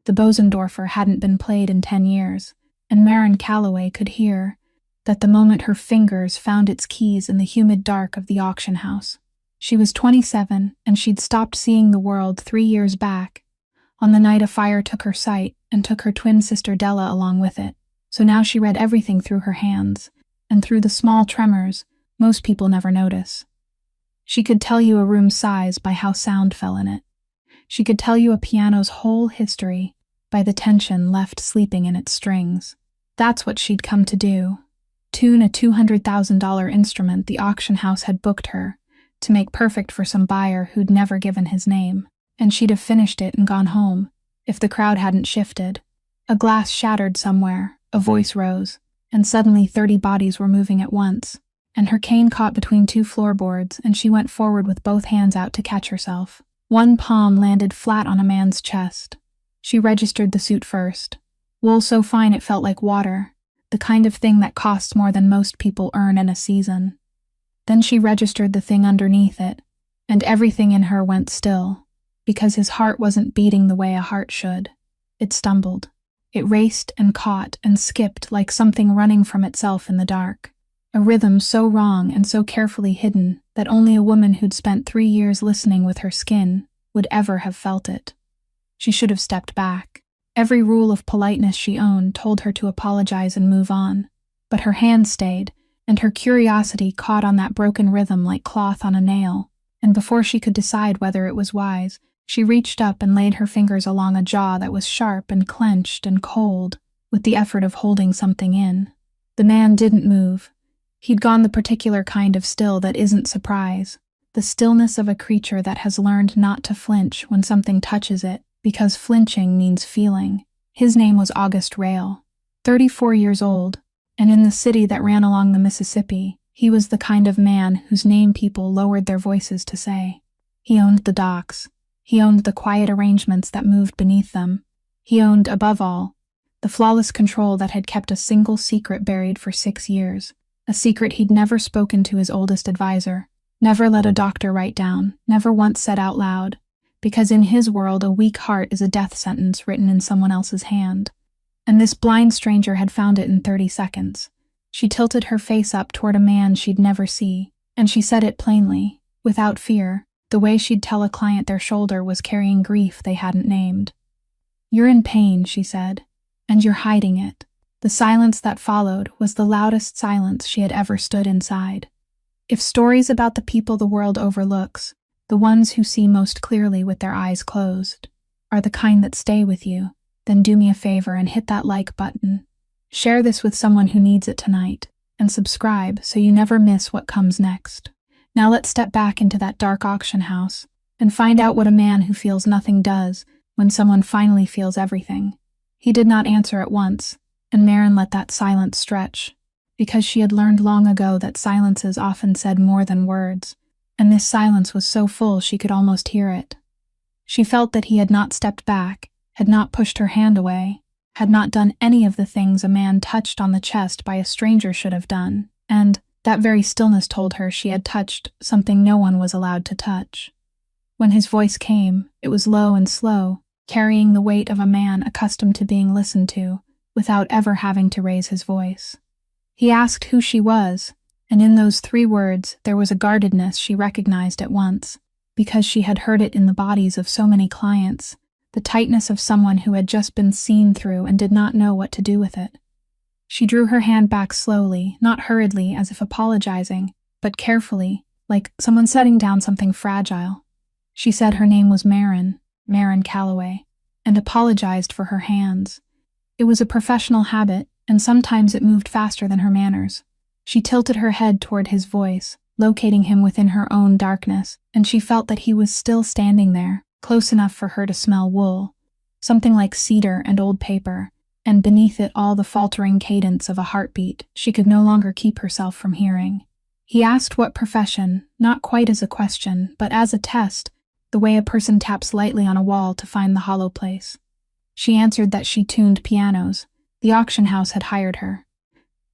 The Bosendorfer hadn't been played in 10 years, and Maren Calloway could hear that the moment her fingers found its keys in the humid dark of the auction house. She was 27, and she'd stopped seeing the world 3 years back, on the night a fire took her sight and took her twin sister Della along with it. So now she read everything through her hands, and through the small tremors most people never notice. She could tell you a room's size by how sound fell in it. She could tell you a piano's whole history by the tension left sleeping in its strings. That's what she'd come to do. Tune a $200,000 instrument the auction house had booked her to make perfect for some buyer who'd never given his name, and she'd have finished it and gone home if the crowd hadn't shifted. A glass shattered somewhere, a voice rose, and suddenly 30 bodies were moving at once, and her cane caught between 2 floorboards, and she went forward with both hands out to catch herself. One palm landed flat on a man's chest. She registered the suit first. Wool so fine it felt like water, the kind of thing that costs more than most people earn in a season. Then she registered the thing underneath it, and everything in her went still, because his heart wasn't beating the way a heart should. It stumbled. It raced and caught and skipped like something running from itself in the dark. A rhythm so wrong and so carefully hidden that only a woman who'd spent 3 years listening with her skin would ever have felt it. She should have stepped back. Every rule of politeness she owned told her to apologize and move on. But her hand stayed, and her curiosity caught on that broken rhythm like cloth on a nail, and before she could decide whether it was wise, she reached up and laid her fingers along a jaw that was sharp and clenched and cold, with the effort of holding something in. The man didn't move. He'd gone the particular kind of still that isn't surprise, the stillness of a creature that has learned not to flinch when something touches it, because flinching means feeling. His name was August Rail, 34 years old, and in the city that ran along the Mississippi, he was the kind of man whose name people lowered their voices to say. He owned the docks. He owned the quiet arrangements that moved beneath them. He owned, above all, the flawless control that had kept a single secret buried for 6 years, a secret he'd never spoken to his oldest advisor, never let a doctor write down, never once said out loud, because in his world a weak heart is a death sentence written in someone else's hand. And this blind stranger had found it in 30 seconds. She tilted her face up toward a man she'd never see, and she said it plainly, without fear, the way she'd tell a client their shoulder was carrying grief they hadn't named. "You're in pain," she said, "and you're hiding it." The silence that followed was the loudest silence she had ever stood inside. If stories about the people the world overlooks, the ones who see most clearly with their eyes closed, are the kind that stay with you, then do me a favor and hit that like button. Share this with someone who needs it tonight, and subscribe so you never miss what comes next. Now let's step back into that dark auction house and find out what a man who feels nothing does when someone finally feels everything. He did not answer at once, and Maren let that silence stretch, because she had learned long ago that silences often said more than words, and this silence was so full she could almost hear it. She felt that he had not stepped back, had not pushed her hand away, had not done any of the things a man touched on the chest by a stranger should have done, and that very stillness told her she had touched something no one was allowed to touch. When his voice came, it was low and slow, carrying the weight of a man accustomed to being listened to, without ever having to raise his voice. He asked who she was, and in those 3 words there was a guardedness she recognized at once, because she had heard it in the bodies of so many clients, the tightness of someone who had just been seen through and did not know what to do with it. She drew her hand back slowly, not hurriedly as if apologizing, but carefully, like someone setting down something fragile. She said her name was Maren Calloway, and apologized for her hands. It was a professional habit, and sometimes it moved faster than her manners. She tilted her head toward his voice, locating him within her own darkness, and she felt that he was still standing there, close enough for her to smell wool, something like cedar and old paper, and beneath it all the faltering cadence of a heartbeat she could no longer keep herself from hearing. He asked what profession, not quite as a question, but as a test, the way a person taps lightly on a wall to find the hollow place. She answered that she tuned pianos. The auction house had hired her.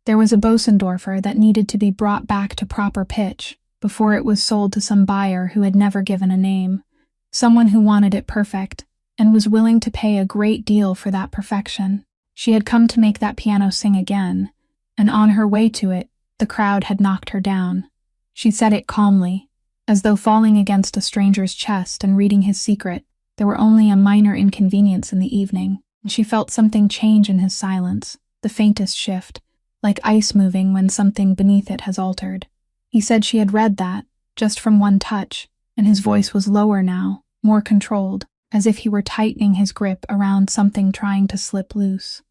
There was a Bosendorfer that needed to be brought back to proper pitch before it was sold to some buyer who had never given a name, someone who wanted it perfect, and was willing to pay a great deal for that perfection. She had come to make that piano sing again, and on her way to it, the crowd had knocked her down. She said it calmly, as though falling against a stranger's chest and reading his secret. There were only a minor inconvenience in the evening, and she felt something change in his silence, the faintest shift, like ice moving when something beneath it has altered. He said she had read that, just from one touch, and his voice was lower now, more controlled, as if he were tightening his grip around something trying to slip loose.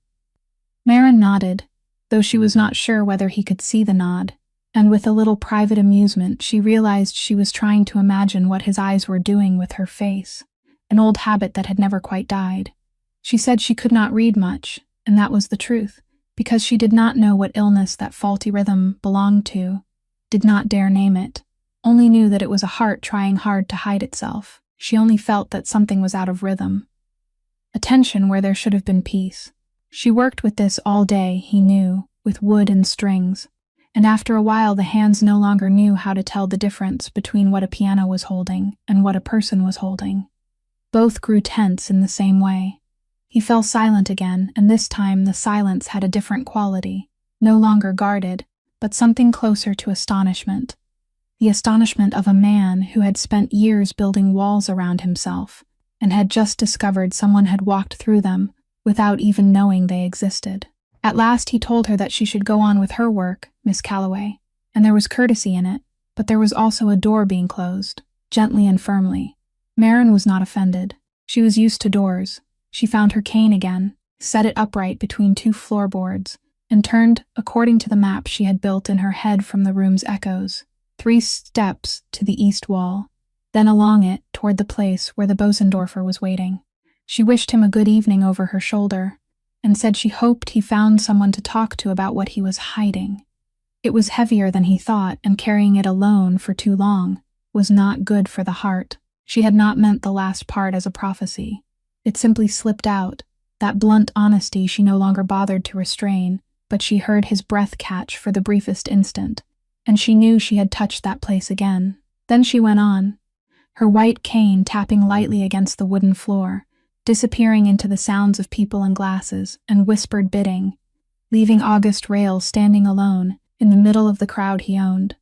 Maren nodded, though she was not sure whether he could see the nod, and with a little private amusement she realized she was trying to imagine what his eyes were doing with her face, an old habit that had never quite died. She said she could not read much, and that was the truth, because she did not know what illness that faulty rhythm belonged to, did not dare name it, only knew that it was a heart trying hard to hide itself. She only felt that something was out of rhythm, a tension where there should have been peace. She worked with this all day, he knew, with wood and strings, and after a while the hands no longer knew how to tell the difference between what a piano was holding and what a person was holding. Both grew tense in the same way. He fell silent again, and this time the silence had a different quality, no longer guarded, but something closer to astonishment. The astonishment of a man who had spent years building walls around himself, and had just discovered someone had walked through them without even knowing they existed. At last he told her that she should go on with her work, Miss Calloway, and there was courtesy in it, but there was also a door being closed, gently and firmly. Maren was not offended. She was used to doors. She found her cane again, set it upright between two floorboards, and turned according to the map she had built in her head from the room's echoes. 3 steps to the east wall, then along it toward the place where the Bosendorfer was waiting. She wished him a good evening over her shoulder, and said she hoped he found someone to talk to about what he was hiding. It was heavier than he thought, and carrying it alone for too long was not good for the heart. She had not meant the last part as a prophecy. It simply slipped out, that blunt honesty she no longer bothered to restrain, but she heard his breath catch for the briefest instant, and she knew she had touched that place again. Then she went on, her white cane tapping lightly against the wooden floor, disappearing into the sounds of people and glasses and whispered bidding, leaving August Rails standing alone in the middle of the crowd he owned,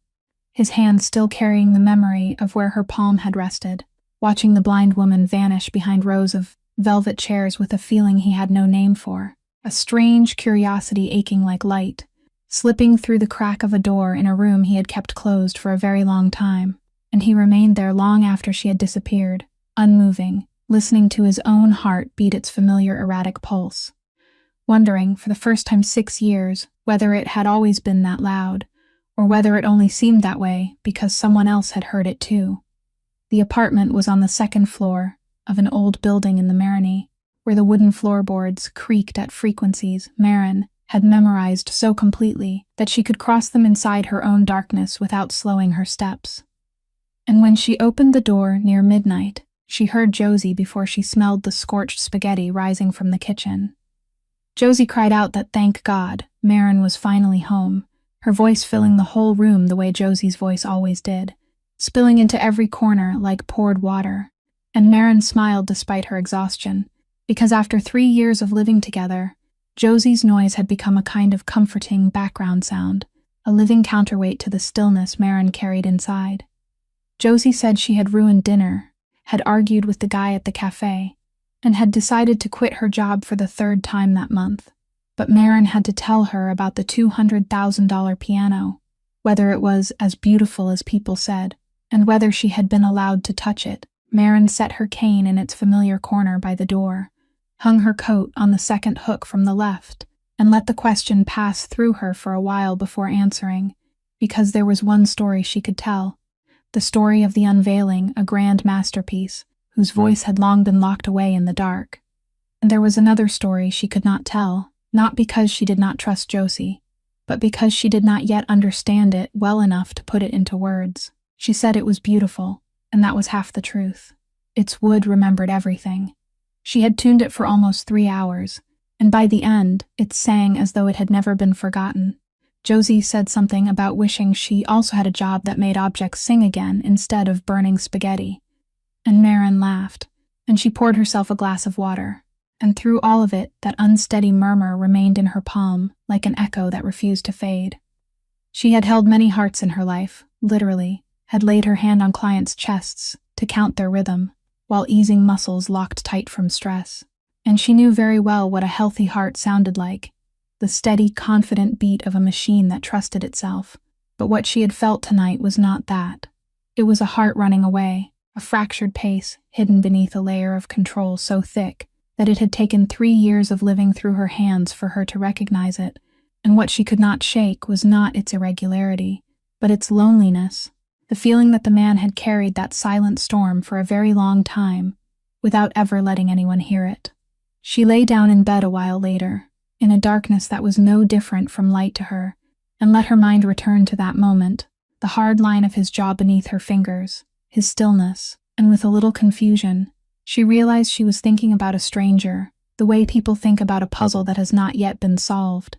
his hand still carrying the memory of where her palm had rested, watching the blind woman vanish behind rows of velvet chairs with a feeling he had no name for, a strange curiosity aching like light, slipping through the crack of a door in a room he had kept closed for a very long time, and he remained there long after she had disappeared, unmoving, listening to his own heart beat its familiar erratic pulse, wondering, for the first time 6 years, whether it had always been that loud, or whether it only seemed that way because someone else had heard it too. The apartment was on the 2nd floor of an old building in the Marigny, where the wooden floorboards creaked at frequencies Maren had memorized so completely that she could cross them inside her own darkness without slowing her steps. And when she opened the door near midnight, she heard Josie before she smelled the scorched spaghetti rising from the kitchen. Josie cried out that thank God, Maren was finally home, her voice filling the whole room the way Josie's voice always did, spilling into every corner like poured water. And Maren smiled despite her exhaustion, because after 3 years of living together, Josie's noise had become a kind of comforting background sound, a living counterweight to the stillness Maren carried inside. Josie said she had ruined dinner, had argued with the guy at the cafe, and had decided to quit her job for the 3rd time that month. But Maren had to tell her about the $200,000 piano, whether it was as beautiful as people said, and whether she had been allowed to touch it. Maren set her cane in its familiar corner by the door, hung her coat on the 2nd hook from the left, and let the question pass through her for a while before answering, because there was one story she could tell, the story of the unveiling a grand masterpiece whose voice had long been locked away in the dark. And there was another story she could not tell, not because she did not trust Josie, but because she did not yet understand it well enough to put it into words. She said it was beautiful, and that was half the truth. Its wood remembered everything. She had tuned it for almost 3 hours, and by the end, it sang as though it had never been forgotten. Josie said something about wishing she also had a job that made objects sing again instead of burning spaghetti. And Maren laughed, and she poured herself a glass of water. And through all of it, that unsteady murmur remained in her palm, like an echo that refused to fade. She had held many hearts in her life, literally, had laid her hand on clients' chests to count their rhythm, while easing muscles locked tight from stress. And she knew very well what a healthy heart sounded like, the steady, confident beat of a machine that trusted itself. But what she had felt tonight was not that. It was a heart running away, a fractured pace hidden beneath a layer of control so thick that it had taken 3 years of living through her hands for her to recognize it, and what she could not shake was not its irregularity, but its loneliness, the feeling that the man had carried that silent storm for a very long time, without ever letting anyone hear it. She lay down in bed a while later, in a darkness that was no different from light to her, and let her mind return to that moment, the hard line of his jaw beneath her fingers, his stillness, and with a little confusion, she realized she was thinking about a stranger, the way people think about a puzzle that has not yet been solved.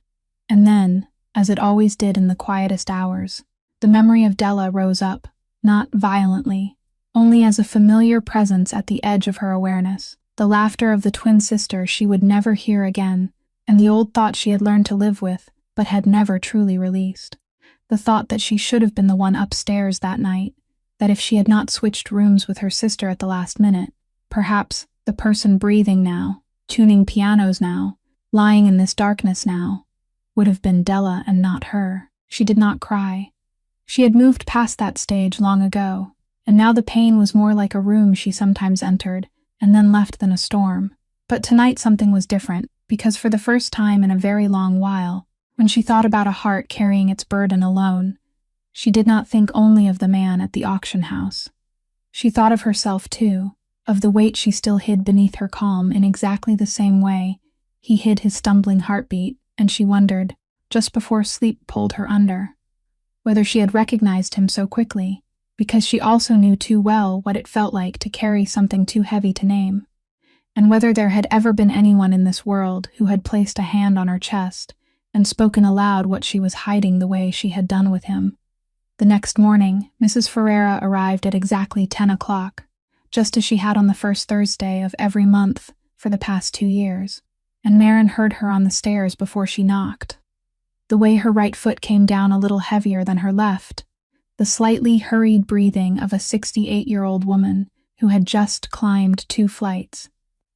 And then, as it always did in the quietest hours, the memory of Della rose up, not violently, only as a familiar presence at the edge of her awareness, the laughter of the twin sister she would never hear again, and the old thought she had learned to live with, but had never truly released. The thought that she should have been the one upstairs that night, that if she had not switched rooms with her sister at the last minute, perhaps the person breathing now, tuning pianos now, lying in this darkness now, would have been Della and not her. She did not cry. She had moved past that stage long ago, and now the pain was more like a room she sometimes entered and then left than a storm. But tonight something was different, because for the first time in a very long while, when she thought about a heart carrying its burden alone, she did not think only of the man at the auction house. She thought of herself too, of the weight she still hid beneath her calm in exactly the same way he hid his stumbling heartbeat, and she wondered, just before sleep pulled her under, whether she had recognized him so quickly, because she also knew too well what it felt like to carry something too heavy to name, and whether there had ever been anyone in this world who had placed a hand on her chest and spoken aloud what she was hiding the way she had done with him. The next morning, Mrs. Ferreira arrived at exactly 10 o'clock, just as she had on the first Thursday of every month for the past 2 years, and Maren heard her on the stairs before she knocked. The way her right foot came down a little heavier than her left, the slightly hurried breathing of a 68-year-old woman who had just climbed 2 flights,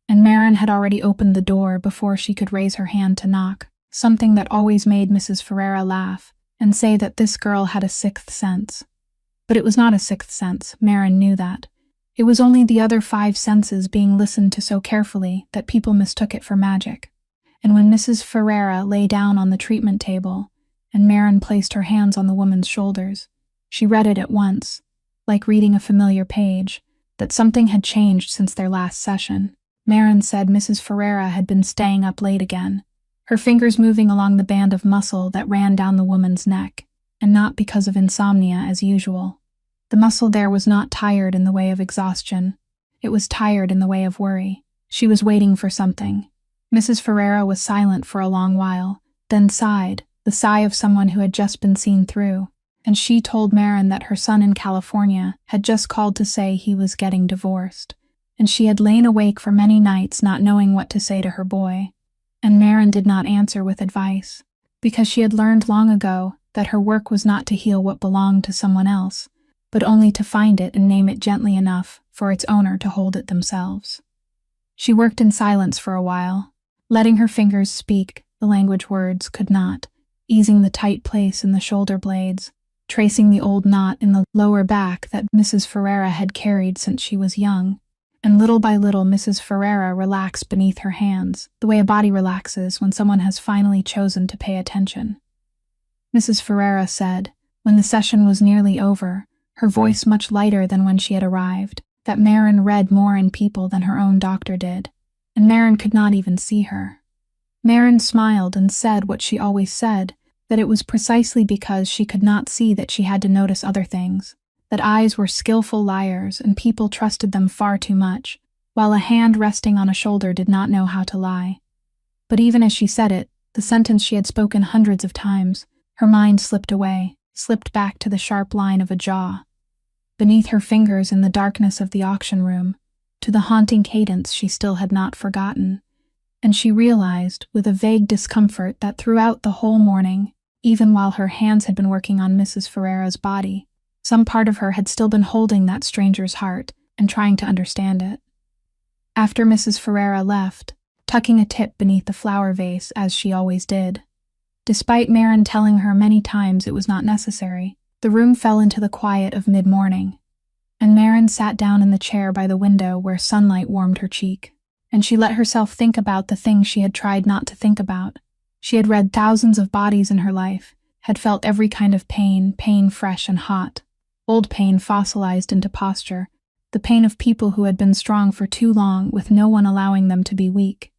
and Maren had already opened the door before she could raise her hand to knock, something that always made Mrs. Ferreira laugh and say that this girl had a 6th sense. But it was not a 6th sense, Maren knew that. It was only the other 5 senses being listened to so carefully that people mistook it for magic. And when Mrs. Ferreira lay down on the treatment table, and Maren placed her hands on the woman's shoulders, she read it at once, like reading a familiar page, that something had changed since their last session. Maren said Mrs. Ferreira had been staying up late again, her fingers moving along the band of muscle that ran down the woman's neck, and not because of insomnia as usual. The muscle there was not tired in the way of exhaustion. It was tired in the way of worry. She was waiting for something. Mrs. Ferreira was silent for a long while, then sighed, the sigh of someone who had just been seen through, and she told Maren that her son in California had just called to say he was getting divorced, and she had lain awake for many nights not knowing what to say to her boy. And Maren did not answer with advice, because she had learned long ago that her work was not to heal what belonged to someone else, but only to find it and name it gently enough for its owner to hold it themselves. She worked in silence for a while, letting her fingers speak the language words could not, easing the tight place in the shoulder blades, tracing the old knot in the lower back that Mrs. Ferreira had carried since she was young, and little by little Mrs. Ferreira relaxed beneath her hands, the way a body relaxes when someone has finally chosen to pay attention. Mrs. Ferreira said, when the session was nearly over, her voice much lighter than when she had arrived, that Maren read more in people than her own doctor did, and Maren could not even see her. Maren smiled and said what she always said, that it was precisely because she could not see that she had to notice other things, that eyes were skillful liars and people trusted them far too much, while a hand resting on a shoulder did not know how to lie. But even as she said it, the sentence she had spoken hundreds of times, her mind slipped away, slipped back to the sharp line of a jaw. Beneath her fingers in the darkness of the auction room, to the haunting cadence she still had not forgotten, and she realized, with a vague discomfort, that throughout the whole morning, even while her hands had been working on Mrs. Ferrera's body, some part of her had still been holding that stranger's heart and trying to understand it. After Mrs. Ferrera left, tucking a tip beneath the flower vase as she always did, despite Marin telling her many times it was not necessary, the room fell into the quiet of mid-morning, and Marin sat down in the chair by the window where sunlight warmed her cheek, and she let herself think about the things she had tried not to think about. She had read thousands of bodies in her life, had felt every kind of pain, pain fresh and hot, old pain fossilized into posture, the pain of people who had been strong for too long with no one allowing them to be weak.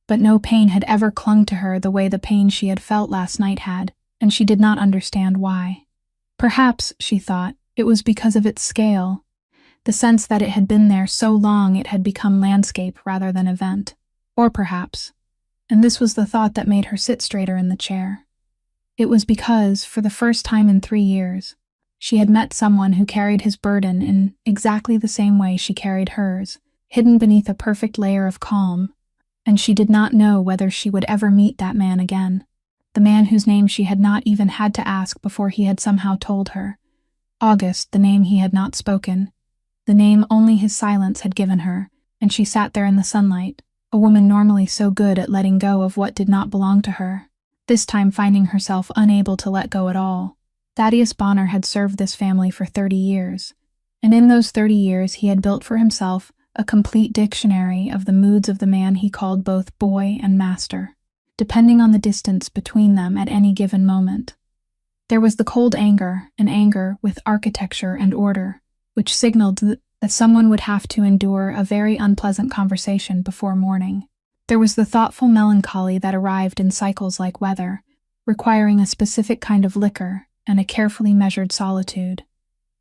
But no pain had ever clung to her the way the pain she had felt last night had, and she did not understand why. Perhaps, she thought, it was because of its scale, the sense that it had been there so long it had become landscape rather than event. Or perhaps, and this was the thought that made her sit straighter in the chair, it was because, for the first time in 3 years, she had met someone who carried his burden in exactly the same way she carried hers, hidden beneath a perfect layer of calm, and she did not know whether she would ever meet that man again, the man whose name she had not even had to ask before he had somehow told her. August, the name he had not spoken, the name only his silence had given her, and she sat there in the sunlight, a woman normally so good at letting go of what did not belong to her, this time finding herself unable to let go at all. Thaddeus Bonner had served this family for 30 years, and in those 30 years he had built for himself a complete dictionary of the moods of the man he called both boy and master, depending on the distance between them at any given moment. There was the cold anger, an anger with architecture and order, which signaled that someone would have to endure a very unpleasant conversation before morning. There was the thoughtful melancholy that arrived in cycles like weather, requiring a specific kind of liquor and a carefully measured solitude.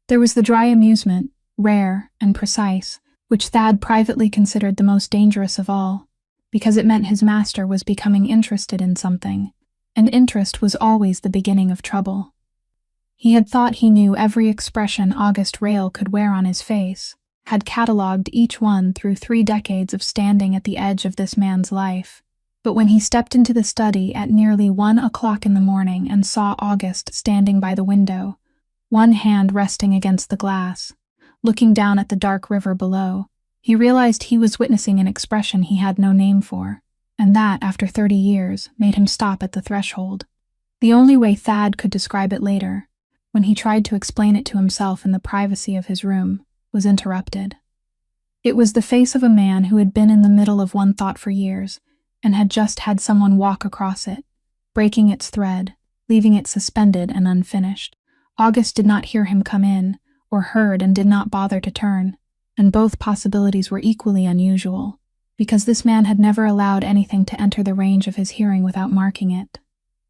There was the dry amusement, rare and precise, which Thad privately considered the most dangerous of all, because it meant his master was becoming interested in something, and interest was always the beginning of trouble. He had thought he knew every expression August Rail could wear on his face, had catalogued each one through 3 decades of standing at the edge of this man's life. But when he stepped into the study at nearly 1 o'clock in the morning and saw August standing by the window, one hand resting against the glass, looking down at the dark river below, he realized he was witnessing an expression he had no name for, and that, after 30 years, made him stop at the threshold. The only way Thad could describe it later, when he tried to explain it to himself in the privacy of his room, was interrupted. It was the face of a man who had been in the middle of one thought for years, and had just had someone walk across it, breaking its thread, leaving it suspended and unfinished. August did not hear him come in, or heard and did not bother to turn, and both possibilities were equally unusual, because this man had never allowed anything to enter the range of his hearing without marking it.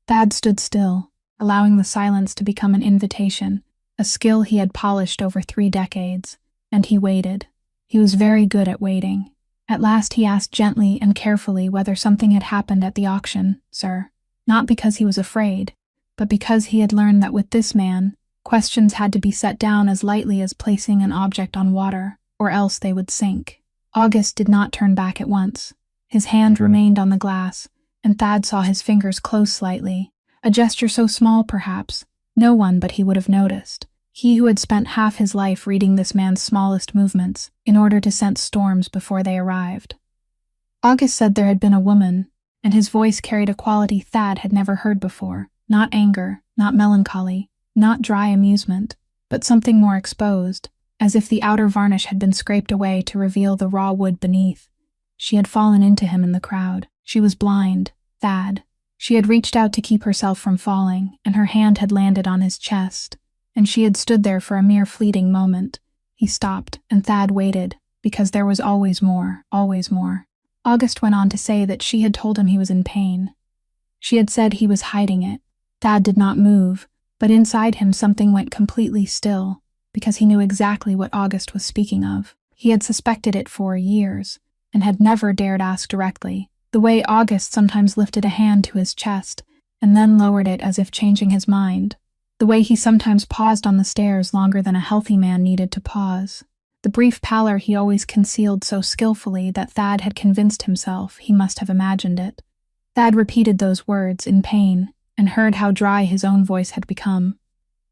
Thad stood still, allowing the silence to become an invitation, a skill he had polished over 3 decades, and he waited. He was very good at waiting. At last he asked gently and carefully whether something had happened at the auction, sir, not because he was afraid, but because he had learned that with this man, questions had to be set down as lightly as placing an object on water, or else they would sink. August did not turn back at once. His hand remained on the glass, and Thad saw his fingers close slightly, a gesture so small perhaps, no one but he would have noticed. He who had spent half his life reading this man's smallest movements in order to sense storms before they arrived. August said there had been a woman, and his voice carried a quality Thad had never heard before, not anger, not melancholy, not dry amusement, but something more exposed, as if the outer varnish had been scraped away to reveal the raw wood beneath. She had fallen into him in the crowd. She was blind, Thad. She had reached out to keep herself from falling, and her hand had landed on his chest, and she had stood there for a mere fleeting moment. He stopped, and Thad waited, because there was always more, always more. August went on to say that she had told him he was in pain. She had said he was hiding it. Thad did not move, but inside him something went completely still, because he knew exactly what August was speaking of. He had suspected it for years, and had never dared ask directly, the way August sometimes lifted a hand to his chest, and then lowered it as if changing his mind, the way he sometimes paused on the stairs longer than a healthy man needed to pause. the brief pallor he always concealed so skillfully that Thad had convinced himself he must have imagined it. Thad repeated those words in pain and heard how dry his own voice had become.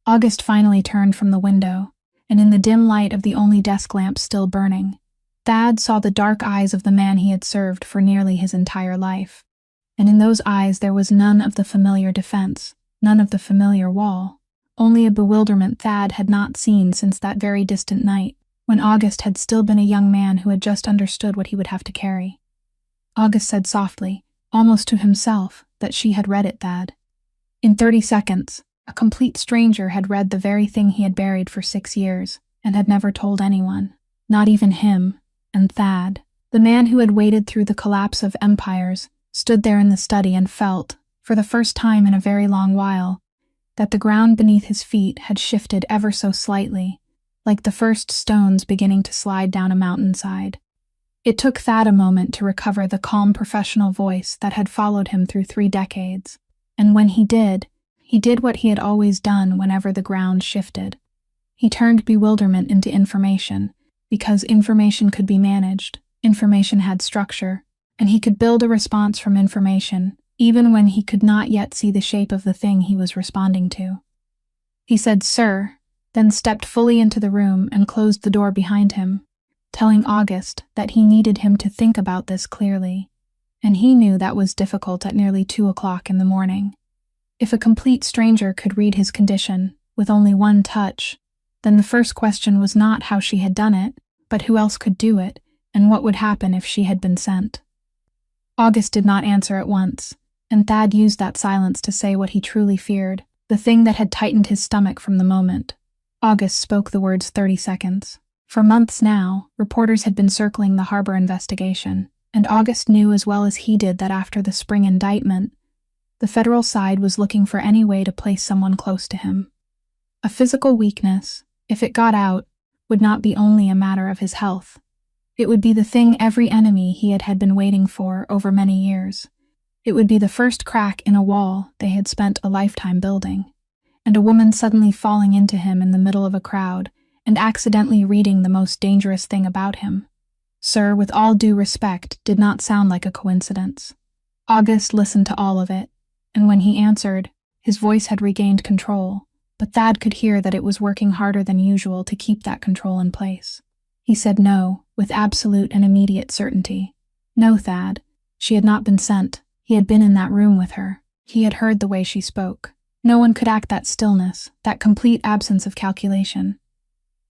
August finally turned from the window, and in the dim light of the only desk lamp still burning, Thad saw the dark eyes of the man he had served for nearly his entire life. And in those eyes there was none of the familiar defense, none of the familiar wall, only a bewilderment Thad had not seen since that very distant night, when August had still been a young man who had just understood what he would have to carry. August said softly, almost to himself, that she had read it, Thad. In 30 seconds, a complete stranger had read the very thing he had buried for 6 years, and had never told anyone, not even him, and Thad, the man who had waded through the collapse of empires, stood there in the study and felt, for the first time in a very long while, that the ground beneath his feet had shifted ever so slightly, like the first stones beginning to slide down a mountainside. It took Thad a moment to recover the calm professional voice that had followed him through 3 decades, and when he did what he had always done whenever the ground shifted. He turned bewilderment into information, because information could be managed, information had structure, and he could build a response from information, even when he could not yet see the shape of the thing he was responding to. He said, "Sir," then stepped fully into the room and closed the door behind him, telling August that he needed him to think about this clearly, and he knew that was difficult at nearly 2 o'clock in the morning. If a complete stranger could read his condition with only one touch, then the first question was not how she had done it, but who else could do it, and what would happen if she had been sent. August did not answer at once, and Thad used that silence to say what he truly feared, the thing that had tightened his stomach from the moment. August spoke the words 30 seconds. For months now, reporters had been circling the harbor investigation, and August knew as well as he did that after the spring indictment, the federal side was looking for any way to place someone close to him. A physical weakness, if it got out, would not be only a matter of his health. It would be the thing every enemy he had been waiting for over many years. It would be the first crack in a wall they had spent a lifetime building, and a woman suddenly falling into him in the middle of a crowd and accidentally reading the most dangerous thing about him. "Sir, with all due respect," did not sound like a coincidence. August listened to all of it, and when he answered, his voice had regained control, but Thad could hear that it was working harder than usual to keep that control in place. He said no, with absolute and immediate certainty. No, Thad. She had not been sent. He had been in that room with her. He had heard the way she spoke. No one could act that stillness, that complete absence of calculation.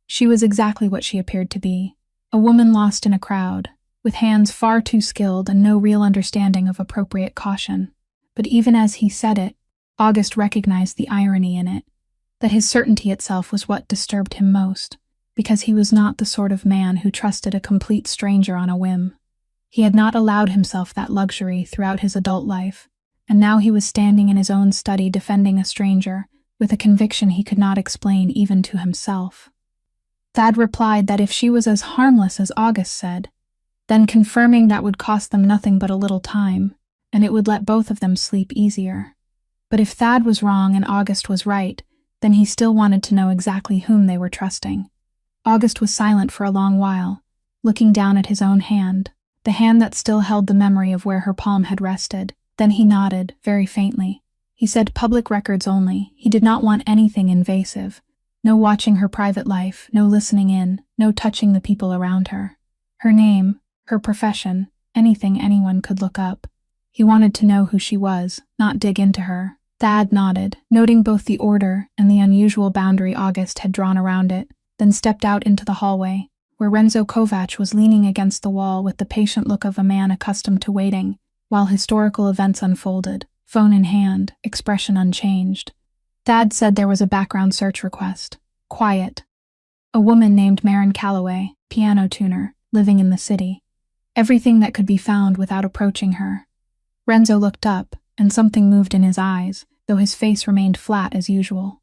She was exactly what she appeared to be, a woman lost in a crowd, with hands far too skilled and no real understanding of appropriate caution. But even as he said it, August recognized the irony in it, that his certainty itself was what disturbed him most, because he was not the sort of man who trusted a complete stranger on a whim. He had not allowed himself that luxury throughout his adult life, and now he was standing in his own study defending a stranger, with a conviction he could not explain even to himself. Thad replied that if she was as harmless as August said, then confirming that would cost them nothing but a little time, and it would let both of them sleep easier. But if Thad was wrong and August was right, then he still wanted to know exactly whom they were trusting. August was silent for a long while, looking down at his own hand, the hand that still held the memory of where her palm had rested. Then he nodded, very faintly. He said public records only. He did not want anything invasive. No watching her private life, no listening in, no touching the people around her. Her name, her profession, anything anyone could look up. He wanted to know who she was, not dig into her. Thad nodded, noting both the order and the unusual boundary August had drawn around it, then stepped out into the hallway, where Renzo Kovac was leaning against the wall with the patient look of a man accustomed to waiting, while historical events unfolded, phone in hand, expression unchanged. Thad said there was a background search request. Quiet. A woman named Maren Calloway, piano tuner, living in the city. Everything that could be found without approaching her. Renzo looked up, and something moved in his eyes, though his face remained flat as usual.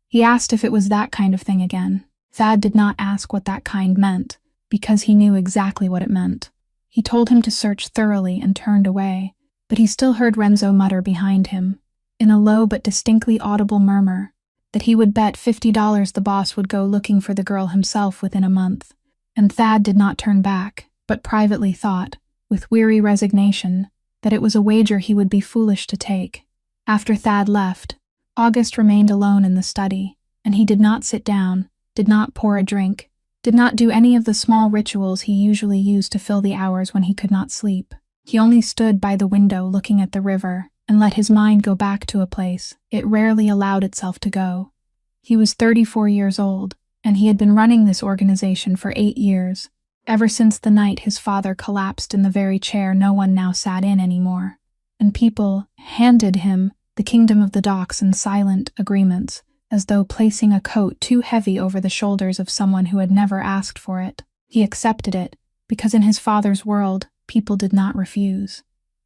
He asked if it was that kind of thing again. Thad did not ask what that kind meant, because he knew exactly what it meant. He told him to search thoroughly and turned away, but he still heard Renzo mutter behind him, in a low but distinctly audible murmur, that he would bet $50 the boss would go looking for the girl himself within a month, and Thad did not turn back, but privately thought, with weary resignation, that it was a wager he would be foolish to take. After Thad left, August remained alone in the study, and he did not sit down, did not pour a drink, did not do any of the small rituals he usually used to fill the hours when he could not sleep. He only stood by the window looking at the river and let his mind go back to a place it rarely allowed itself to go. He was 34 years old, and he had been running this organization for 8 years, ever since the night his father collapsed in the very chair no one now sat in anymore, and people handed him the kingdom of the docks in silent agreements, as though placing a coat too heavy over the shoulders of someone who had never asked for it. He accepted it, because in his father's world, people did not refuse.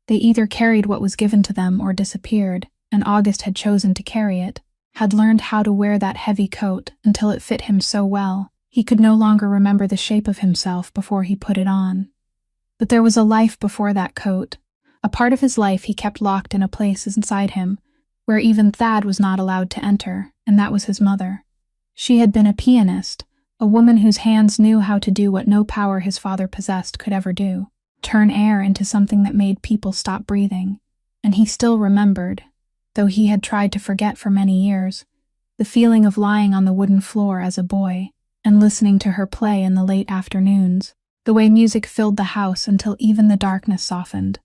They either carried what was given to them or disappeared, and August had chosen to carry it, had learned how to wear that heavy coat until it fit him so well, he could no longer remember the shape of himself before he put it on. But there was a life before that coat, a part of his life he kept locked in a place inside him, where even Thad was not allowed to enter, and that was his mother. She had been a pianist, a woman whose hands knew how to do what no power his father possessed could ever do, turn air into something that made people stop breathing. And he still remembered, though he had tried to forget for many years, the feeling of lying on the wooden floor as a boy and listening to her play in the late afternoons, the way music filled the house until even the darkness softened.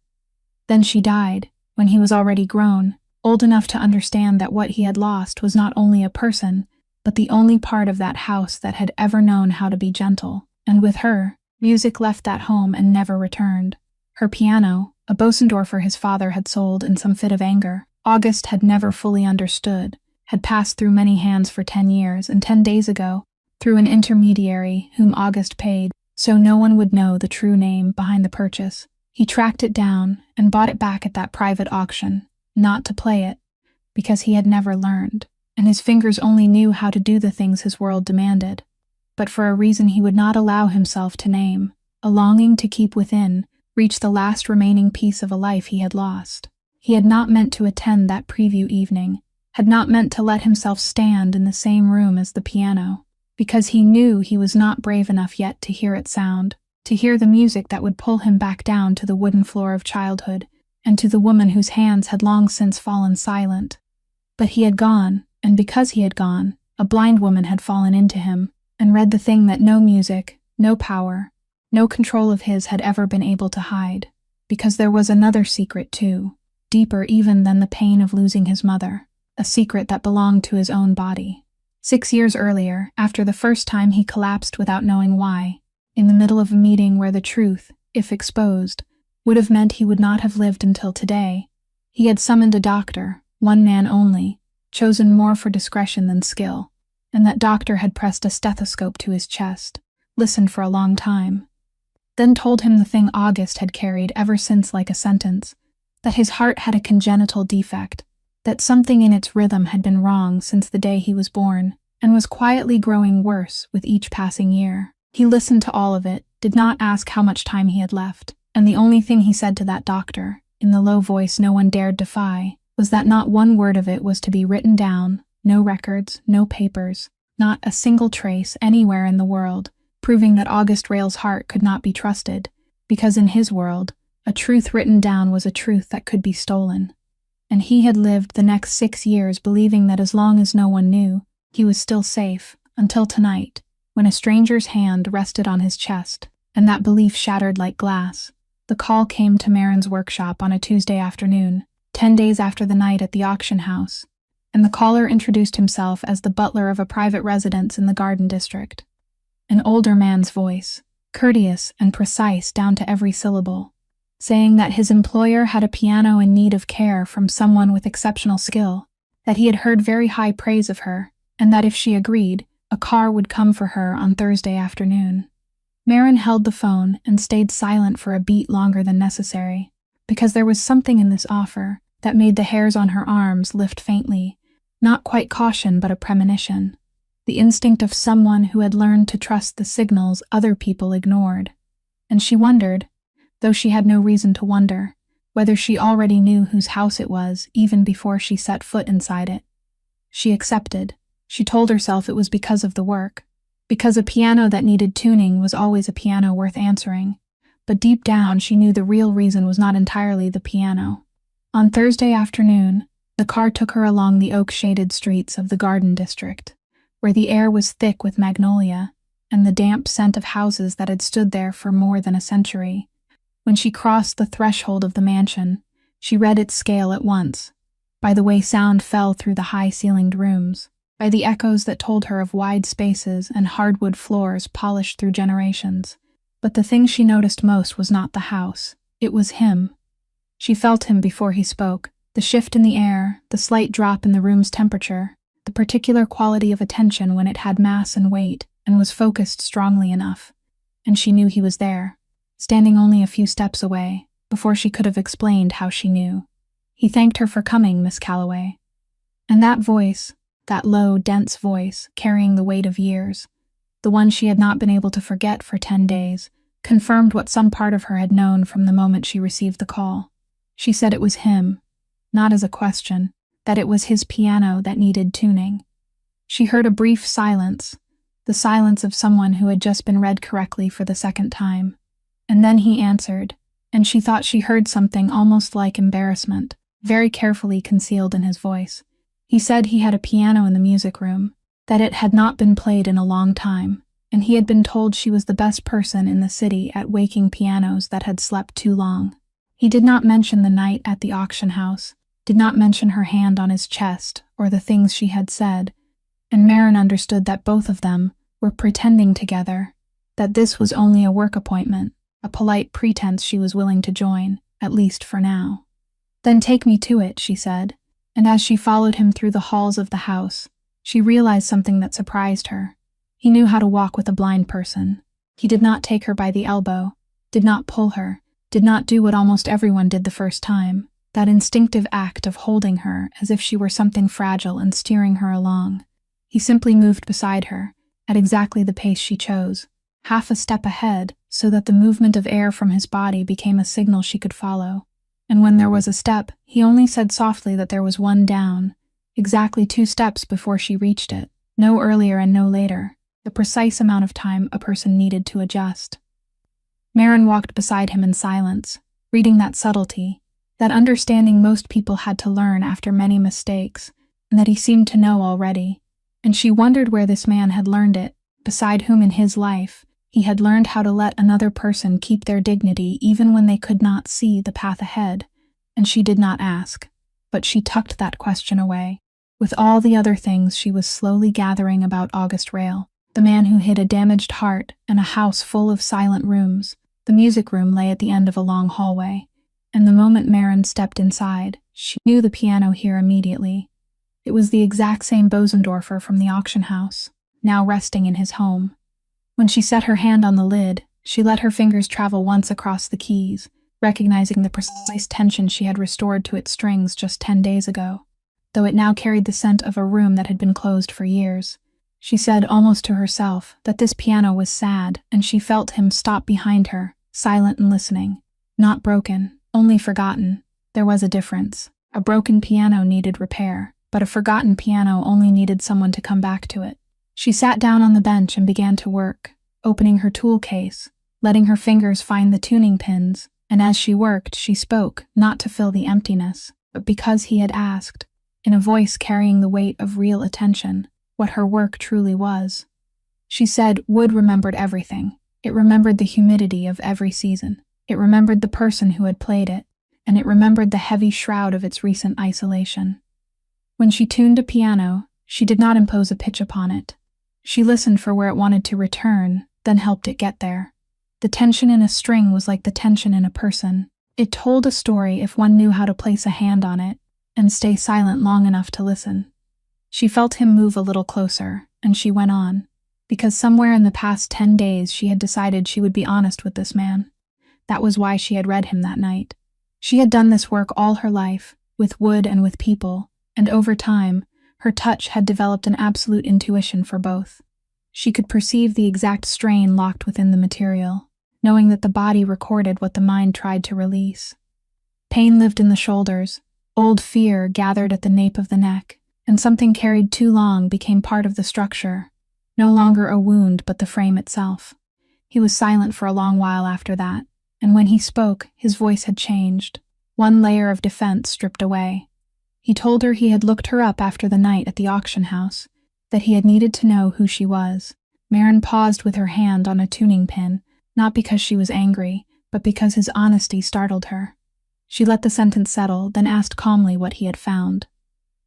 Then she died, when he was already grown, old enough to understand that what he had lost was not only a person, but the only part of that house that had ever known how to be gentle. And with her, music left that home and never returned. Her piano, a Bosendorfer his father had sold in some fit of anger, August had never fully understood, had passed through many hands for 10 years, and 10 days ago, through an intermediary whom August paid, so no one would know the true name behind the purchase, he tracked it down and bought it back at that private auction, not to play it, because he had never learned, and his fingers only knew how to do the things his world demanded, but for a reason he would not allow himself to name, a longing to keep within, reach the last remaining piece of a life he had lost. He had not meant to attend that preview evening, had not meant to let himself stand in the same room as the piano, because he knew he was not brave enough yet to hear it sound, to hear the music that would pull him back down to the wooden floor of childhood, and to the woman whose hands had long since fallen silent. But he had gone, and because he had gone, a blind woman had fallen into him, and read the thing that no music, no power, no control of his had ever been able to hide, because there was another secret too, deeper even than the pain of losing his mother, a secret that belonged to his own body. 6 years earlier, after the first time he collapsed without knowing why, in the middle of a meeting where the truth, if exposed, would have meant he would not have lived until today, he had summoned a doctor, one man only, chosen more for discretion than skill, and that doctor had pressed a stethoscope to his chest, listened for a long time, then told him the thing August had carried ever since like a sentence, that his heart had a congenital defect, that something in its rhythm had been wrong since the day he was born, and was quietly growing worse with each passing year. He listened to all of it, did not ask how much time he had left, and the only thing he said to that doctor, in the low voice no one dared defy, was that not one word of it was to be written down, no records, no papers, not a single trace anywhere in the world, proving that August Rail's heart could not be trusted, because in his world, a truth written down was a truth that could be stolen. And he had lived the next 6 years believing that as long as no one knew, he was still safe, until tonight, when a stranger's hand rested on his chest, and that belief shattered like glass. The call came to Marin's workshop on a Tuesday afternoon, 10 days after the night at the auction house, and the caller introduced himself as the butler of a private residence in the Garden District. An older man's voice, courteous and precise down to every syllable, saying that his employer had a piano in need of care from someone with exceptional skill, that he had heard very high praise of her, and that if she agreed, a car would come for her on Thursday afternoon. Marin held the phone and stayed silent for a beat longer than necessary, because there was something in this offer that made the hairs on her arms lift faintly, not quite caution but a premonition, the instinct of someone who had learned to trust the signals other people ignored. And she wondered, though she had no reason to wonder, whether she already knew whose house it was even before she set foot inside it. She accepted. She told herself it was because of the work, because a piano that needed tuning was always a piano worth answering. But deep down, she knew the real reason was not entirely the piano. On Thursday afternoon, the car took her along the oak-shaded streets of the Garden District, where the air was thick with magnolia and the damp scent of houses that had stood there for more than a century. When she crossed the threshold of the mansion, she read its scale at once, by the way sound fell through the high-ceilinged rooms, by the echoes that told her of wide spaces and hardwood floors polished through generations. But the thing she noticed most was not the house. It was him. She felt him before he spoke, the shift in the air, the slight drop in the room's temperature, the particular quality of attention when it had mass and weight and was focused strongly enough. And she knew he was there, standing only a few steps away, before she could have explained how she knew. He thanked her for coming, Miss Calloway. And that voice, that low, dense voice, carrying the weight of years, the one she had not been able to forget for 10 days, confirmed what some part of her had known from the moment she received the call. She said it was him, not as a question, that it was his piano that needed tuning. She heard a brief silence, the silence of someone who had just been read correctly for the second time. And then he answered, and she thought she heard something almost like embarrassment, very carefully concealed in his voice. He said he had a piano in the music room, that it had not been played in a long time, and he had been told she was the best person in the city at waking pianos that had slept too long. He did not mention the night at the auction house, did not mention her hand on his chest or the things she had said, and Maren understood that both of them were pretending together, that this was only a work appointment, a polite pretense she was willing to join, at least for now. "Then take me to it," she said, and as she followed him through the halls of the house, she realized something that surprised her. He knew how to walk with a blind person. He did not take her by the elbow, did not pull her, did not do what almost everyone did the first time, that instinctive act of holding her as if she were something fragile and steering her along. He simply moved beside her, at exactly the pace she chose, half a step ahead, so that the movement of air from his body became a signal she could follow. And when there was a step, he only said softly that there was one down, exactly 2 steps before she reached it, no earlier and no later, the precise amount of time a person needed to adjust. Maren walked beside him in silence, reading that subtlety, that understanding most people had to learn after many mistakes, and that he seemed to know already. And she wondered where this man had learned it, beside whom in his life he had learned how to let another person keep their dignity even when they could not see the path ahead. And she did not ask, but she tucked that question away, with all the other things she was slowly gathering about August Rail, the man who hid a damaged heart and a house full of silent rooms. The music room lay at the end of a long hallway, and the moment Maren stepped inside, she knew the piano here immediately. It was the exact same Bosendorfer from the auction house, now resting in his home. When she set her hand on the lid, she let her fingers travel once across the keys, recognizing the precise tension she had restored to its strings just 10 days ago, though it now carried the scent of a room that had been closed for years. She said almost to herself that this piano was sad, and she felt him stop behind her, silent and listening. Not broken, only forgotten. There was a difference. A broken piano needed repair, but a forgotten piano only needed someone to come back to it. She sat down on the bench and began to work, opening her tool case, letting her fingers find the tuning pins, and as she worked, she spoke, not to fill the emptiness, but because he had asked, in a voice carrying the weight of real attention, what her work truly was. She said wood remembered everything. It remembered the humidity of every season. It remembered the person who had played it, and it remembered the heavy shroud of its recent isolation. When she tuned a piano, she did not impose a pitch upon it. She listened for where it wanted to return, then helped it get there. The tension in a string was like the tension in a person. It told a story if one knew how to place a hand on it and stay silent long enough to listen. She felt him move a little closer, and she went on, because somewhere in the past 10 days she had decided she would be honest with this man. That was why she had read him that night. She had done this work all her life, with wood and with people, and over time, her touch had developed an absolute intuition for both. She could perceive the exact strain locked within the material, knowing that the body recorded what the mind tried to release. Pain lived in the shoulders, old fear gathered at the nape of the neck, and something carried too long became part of the structure. no longer a wound but the frame itself. He was silent for a long while after that, and when he spoke, his voice had changed, one layer of defense stripped away. He told her he had looked her up after the night at the auction house, that he had needed to know who she was. Maren paused with her hand on a tuning pin, not because she was angry, but because his honesty startled her. She let the sentence settle, then asked calmly what he had found.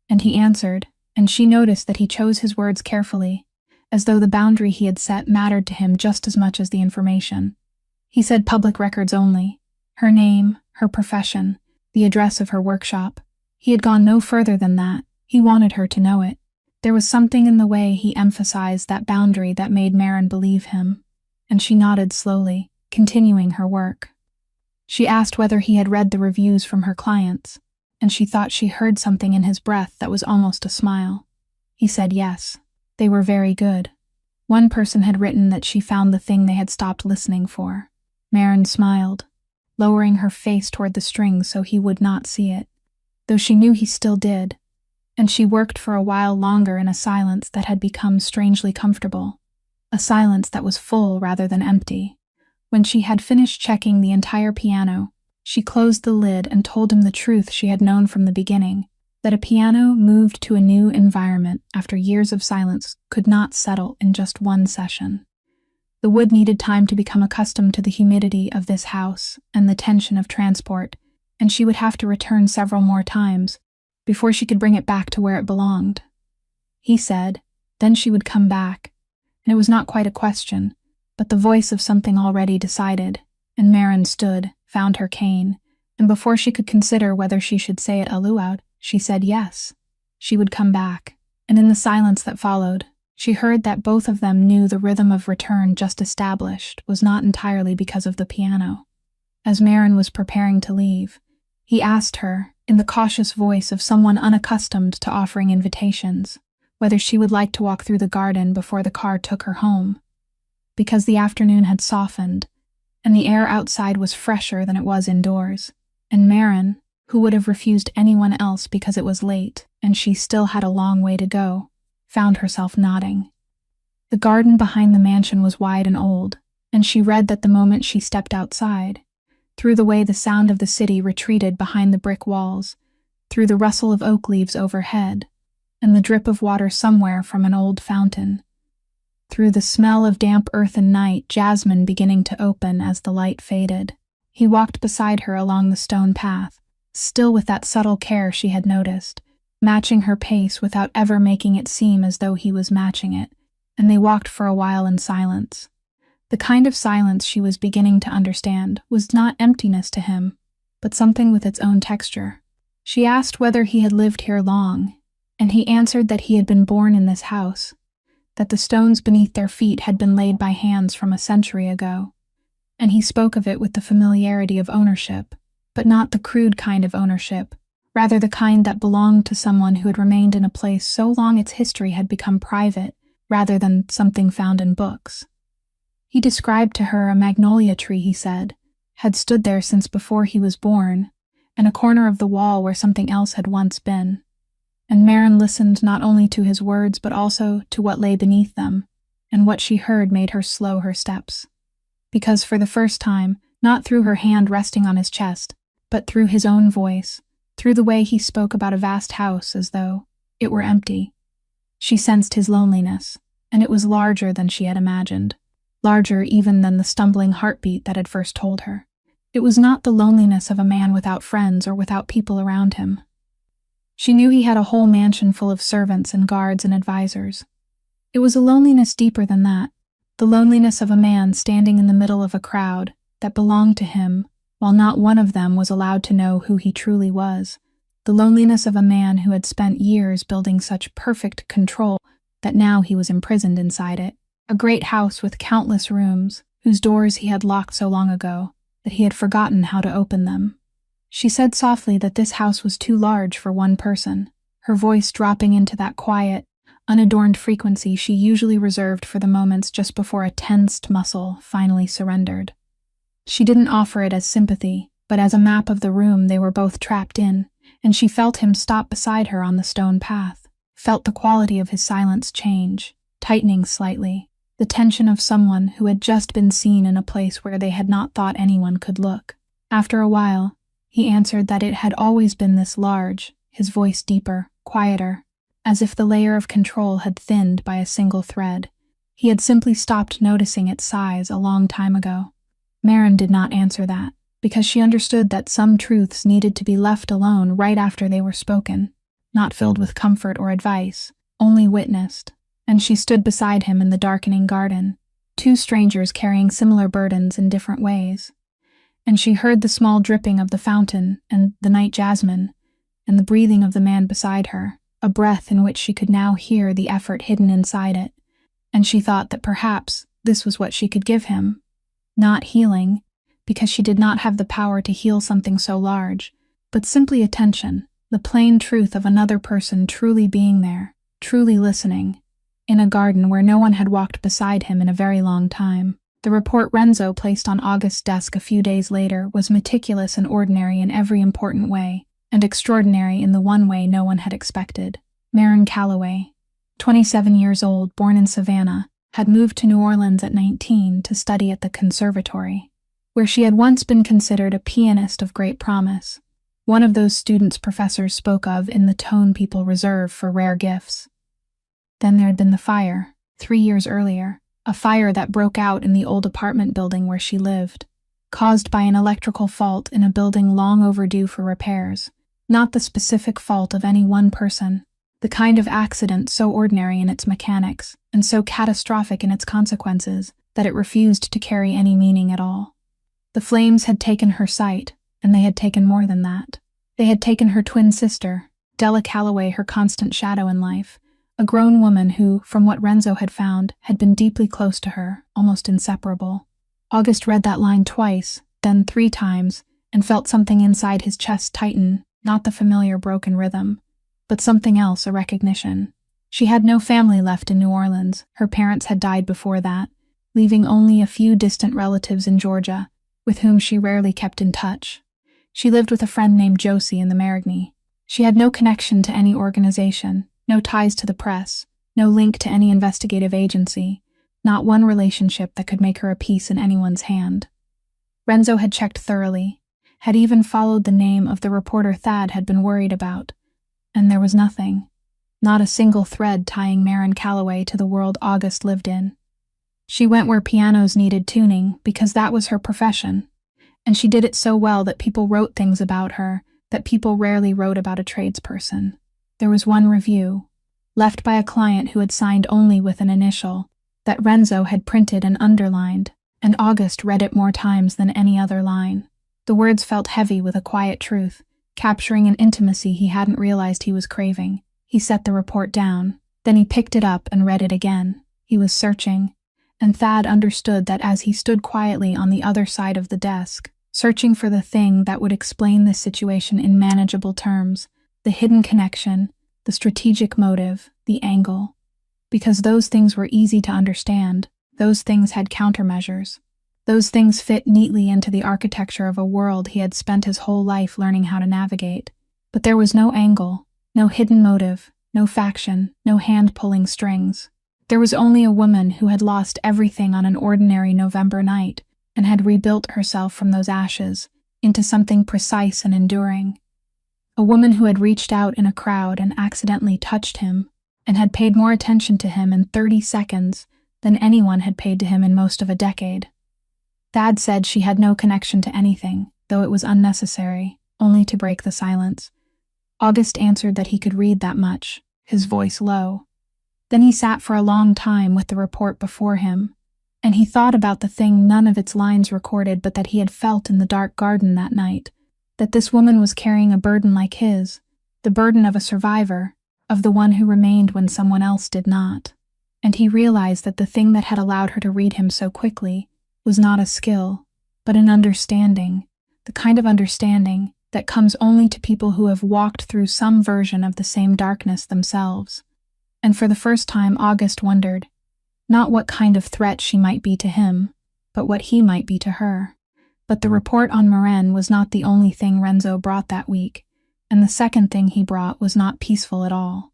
And he answered, and she noticed that he chose his words carefully, as though the boundary he had set mattered to him just as much as the information. He said public records only, her name, her profession, the address of her workshop. He had gone no further than that. He wanted her to know it. There was something in the way he emphasized that boundary that made Maren believe him, and she nodded slowly, continuing her work. She asked whether he had read the reviews from her clients, and she thought she heard something in his breath that was almost a smile. He said yes. They were very good. One person had written that she found the thing they had stopped listening for. Maren smiled, lowering her face toward the strings so he would not see it, though she knew he still did, and she worked for a while longer in a silence that had become strangely comfortable, a silence that was full rather than empty. When she had finished checking the entire piano, she closed the lid and told him the truth she had known from the beginning, that a piano moved to a new environment after years of silence could not settle in just one session. The wood needed time to become accustomed to the humidity of this house and the tension of transport, and she would have to return several more times before she could bring it back to where it belonged. He said, then she would come back, and it was not quite a question, but the voice of something already decided, and Maren stood, found her cane, and before she could consider whether she should say it aloud, she said yes. She would come back, and in the silence that followed, she heard that both of them knew the rhythm of return just established was not entirely because of the piano. As Maren was preparing to leave, he asked her, in the cautious voice of someone unaccustomed to offering invitations, whether she would like to walk through the garden before the car took her home. Because the afternoon had softened, and the air outside was fresher than it was indoors, and Maren, who would have refused anyone else because it was late and she still had a long way to go, found herself nodding. The garden behind the mansion was wide and old, and she read that the moment she stepped outside, through the way the sound of the city retreated behind the brick walls, through the rustle of oak leaves overhead, and the drip of water somewhere from an old fountain, through the smell of damp earth and night, jasmine beginning to open as the light faded. He walked beside her along the stone path, still with that subtle care she had noticed, matching her pace without ever making it seem as though he was matching it, and they walked for a while in silence. The kind of silence she was beginning to understand was not emptiness to him, but something with its own texture. She asked whether he had lived here long, and he answered that he had been born in this house, that the stones beneath their feet had been laid by hands from a century ago, and he spoke of it with the familiarity of ownership, but not the crude kind of ownership, rather the kind that belonged to someone who had remained in a place so long its history had become private, rather than something found in books. He described to her a magnolia tree, he said, had stood there since before he was born, and a corner of the wall where something else had once been. And Maren listened not only to his words but also to what lay beneath them, and what she heard made her slow her steps. Because for the first time, not through her hand resting on his chest, but through his own voice, through the way he spoke about a vast house as though it were empty, she sensed his loneliness, and it was larger than she had imagined, larger even than the stumbling heartbeat that had first told her. It was not the loneliness of a man without friends or without people around him. She knew he had a whole mansion full of servants and guards and advisors. It was a loneliness deeper than that, the loneliness of a man standing in the middle of a crowd that belonged to him, while not one of them was allowed to know who he truly was, the loneliness of a man who had spent years building such perfect control that now he was imprisoned inside it, a great house with countless rooms, whose doors he had locked so long ago that he had forgotten how to open them. She said softly that this house was too large for one person, her voice dropping into that quiet, unadorned frequency she usually reserved for the moments just before a tensed muscle finally surrendered. She didn't offer it as sympathy, but as a map of the room they were both trapped in, and she felt him stop beside her on the stone path, felt the quality of his silence change, tightening slightly, the tension of someone who had just been seen in a place where they had not thought anyone could look. After a while, he answered that it had always been this large, his voice deeper, quieter, as if the layer of control had thinned by a single thread. He had simply stopped noticing its size a long time ago. Maren did not answer that, because she understood that some truths needed to be left alone right after they were spoken, not filled with comfort or advice, only witnessed. And she stood beside him in the darkening garden, two strangers carrying similar burdens in different ways. And she heard the small dripping of the fountain and the night jasmine, and the breathing of the man beside her, a breath in which she could now hear the effort hidden inside it. And she thought that perhaps this was what she could give him. Not healing, because she did not have the power to heal something so large, but simply attention, the plain truth of another person truly being there, truly listening, in a garden where no one had walked beside him in a very long time. The report Renzo placed on August's desk a few days later was meticulous and ordinary in every important way, and extraordinary in the one way no one had expected. Maren Calloway, 27 years old, born in Savannah, had moved to New Orleans at 19 to study at the conservatory, where she had once been considered a pianist of great promise, one of those students professors spoke of in the tone people reserve for rare gifts. Then there had been the fire, 3 years earlier, a fire that broke out in the old apartment building where she lived, caused by an electrical fault in a building long overdue for repairs, not the specific fault of any one person, the kind of accident so ordinary in its mechanics and so catastrophic in its consequences that it refused to carry any meaning at all. The flames had taken her sight, and they had taken more than that. They had taken her twin sister, Della Calloway, her constant shadow in life, a grown woman who, from what Renzo had found, had been deeply close to her, almost inseparable. August read that line twice, then 3 times, and felt something inside his chest tighten, not the familiar broken rhythm, but something else, a recognition. She had no family left in New Orleans. Her parents had died before that, leaving only a few distant relatives in Georgia, with whom she rarely kept in touch. She lived with a friend named Josie in the Marigny. She had no connection to any organization, no ties to the press, no link to any investigative agency, not one relationship that could make her a piece in anyone's hand. Renzo had checked thoroughly, had even followed the name of the reporter Thad had been worried about, and there was nothing, not a single thread tying Maren Calloway to the world August lived in. She went where pianos needed tuning because that was her profession, and she did it so well that people wrote things about her that people rarely wrote about a tradesperson. There was one review, left by a client who had signed only with an initial, that Renzo had printed and underlined, and August read it more times than any other line. The words felt heavy with a quiet truth, capturing an intimacy he hadn't realized he was craving. He set the report down, then he picked it up and read it again. He was searching, and Thad understood that as he stood quietly on the other side of the desk, searching for the thing that would explain this situation in manageable terms, the hidden connection, the strategic motive, the angle. Because those things were easy to understand, those things had countermeasures. Those things fit neatly into the architecture of a world he had spent his whole life learning how to navigate. But there was no angle, no hidden motive, no faction, no hand-pulling strings. There was only a woman who had lost everything on an ordinary November night and had rebuilt herself from those ashes into something precise and enduring. A woman who had reached out in a crowd and accidentally touched him and had paid more attention to him in 30 seconds than anyone had paid to him in most of a decade. Thad said she had no connection to anything, though it was unnecessary, only to break the silence. August answered that he could read that much, his voice low. Then he sat for a long time with the report before him, and he thought about the thing none of its lines recorded but that he had felt in the dark garden that night, that this woman was carrying a burden like his, the burden of a survivor, of the one who remained when someone else did not. And he realized that the thing that had allowed her to read him so quickly was not a skill, but an understanding, the kind of understanding that comes only to people who have walked through some version of the same darkness themselves. And for the first time, August wondered, not what kind of threat she might be to him, but what he might be to her. But the report on Maren was not the only thing Renzo brought that week, and the second thing he brought was not peaceful at all.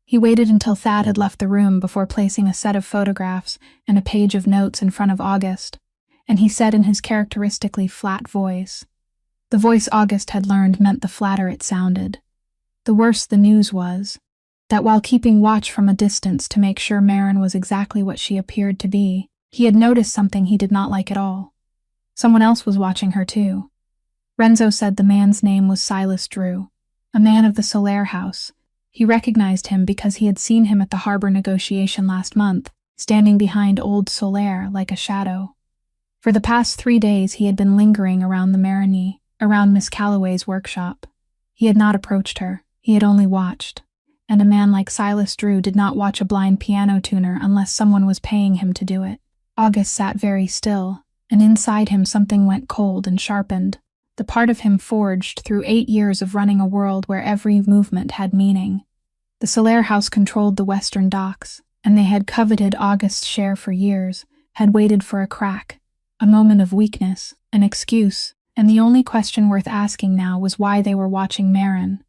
He waited until Thad had left the room before placing a set of photographs and a page of notes in front of August, and he said in his characteristically flat voice, the voice August had learned meant the flatter it sounded. The worse the news was, that while keeping watch from a distance to make sure Maren was exactly what she appeared to be, he had noticed something he did not like at all. Someone else was watching her too. Renzo said the man's name was Silas Drew, a man of the Solaire house. He recognized him because he had seen him at the harbor negotiation last month, standing behind old Solaire like a shadow. For the past 3 days he had been lingering around the Marigny, around Miss Calloway's workshop. He had not approached her, he had only watched. And a man like Silas Drew did not watch a blind piano tuner unless someone was paying him to do it. August sat very still, and inside him something went cold and sharpened, the part of him forged through 8 years of running a world where every movement had meaning. The Solaire house controlled the western docks, and they had coveted August's share for years, had waited for a crack, a moment of weakness, an excuse, and the only question worth asking now was why they were watching Maren,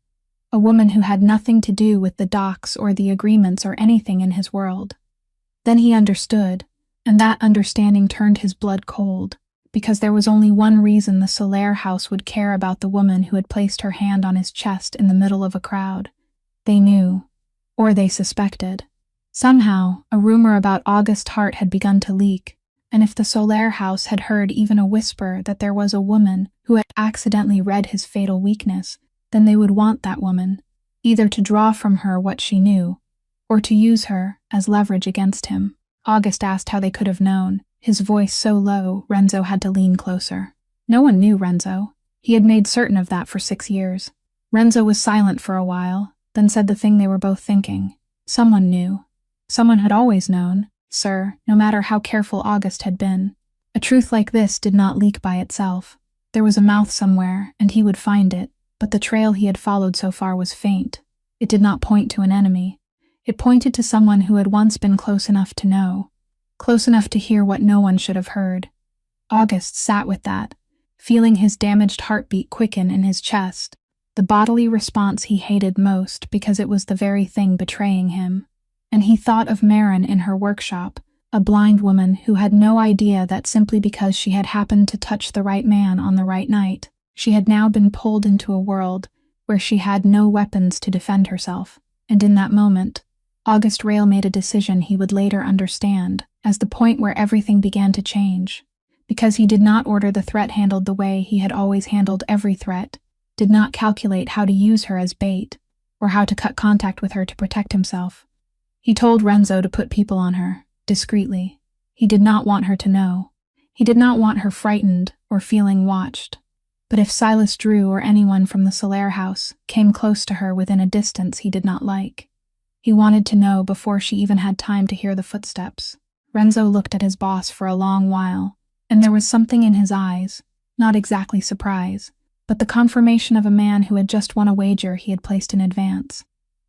a woman who had nothing to do with the docks or the agreements or anything in his world. Then he understood, and that understanding turned his blood cold, because there was only one reason the Solaire house would care about the woman who had placed her hand on his chest in the middle of a crowd. They knew, or they suspected. Somehow, a rumor about August's heart had begun to leak, and if the Solaire house had heard even a whisper that there was a woman who had accidentally read his fatal weakness, then they would want that woman, either to draw from her what she knew, or to use her as leverage against him. August asked how they could have known, his voice so low Renzo had to lean closer. No one knew Renzo. He had made certain of that for 6 years. Renzo was silent for a while, then said the thing they were both thinking. Someone knew. Someone had always known, sir, no matter how careful August had been. A truth like this did not leak by itself. There was a mouth somewhere, and he would find it. But the trail he had followed so far was faint. It did not point to an enemy. It pointed to someone who had once been close enough to know, close enough to hear what no one should have heard. August sat with that, feeling his damaged heartbeat quicken in his chest, the bodily response he hated most because it was the very thing betraying him. And he thought of Maren in her workshop, a blind woman who had no idea that simply because she had happened to touch the right man on the right night, she had now been pulled into a world where she had no weapons to defend herself, and in that moment, August Rail made a decision he would later understand as the point where everything began to change, because he did not order the threat handled the way he had always handled every threat, did not calculate how to use her as bait, or how to cut contact with her to protect himself. He told Renzo to put people on her, discreetly. He did not want her to know. He did not want her frightened or feeling watched. But if Silas Drew or anyone from the Solaire house came close to her within a distance he did not like, he wanted to know before she even had time to hear the footsteps. Renzo looked at his boss for a long while, and there was something in his eyes, not exactly surprise, but the confirmation of a man who had just won a wager he had placed in advance.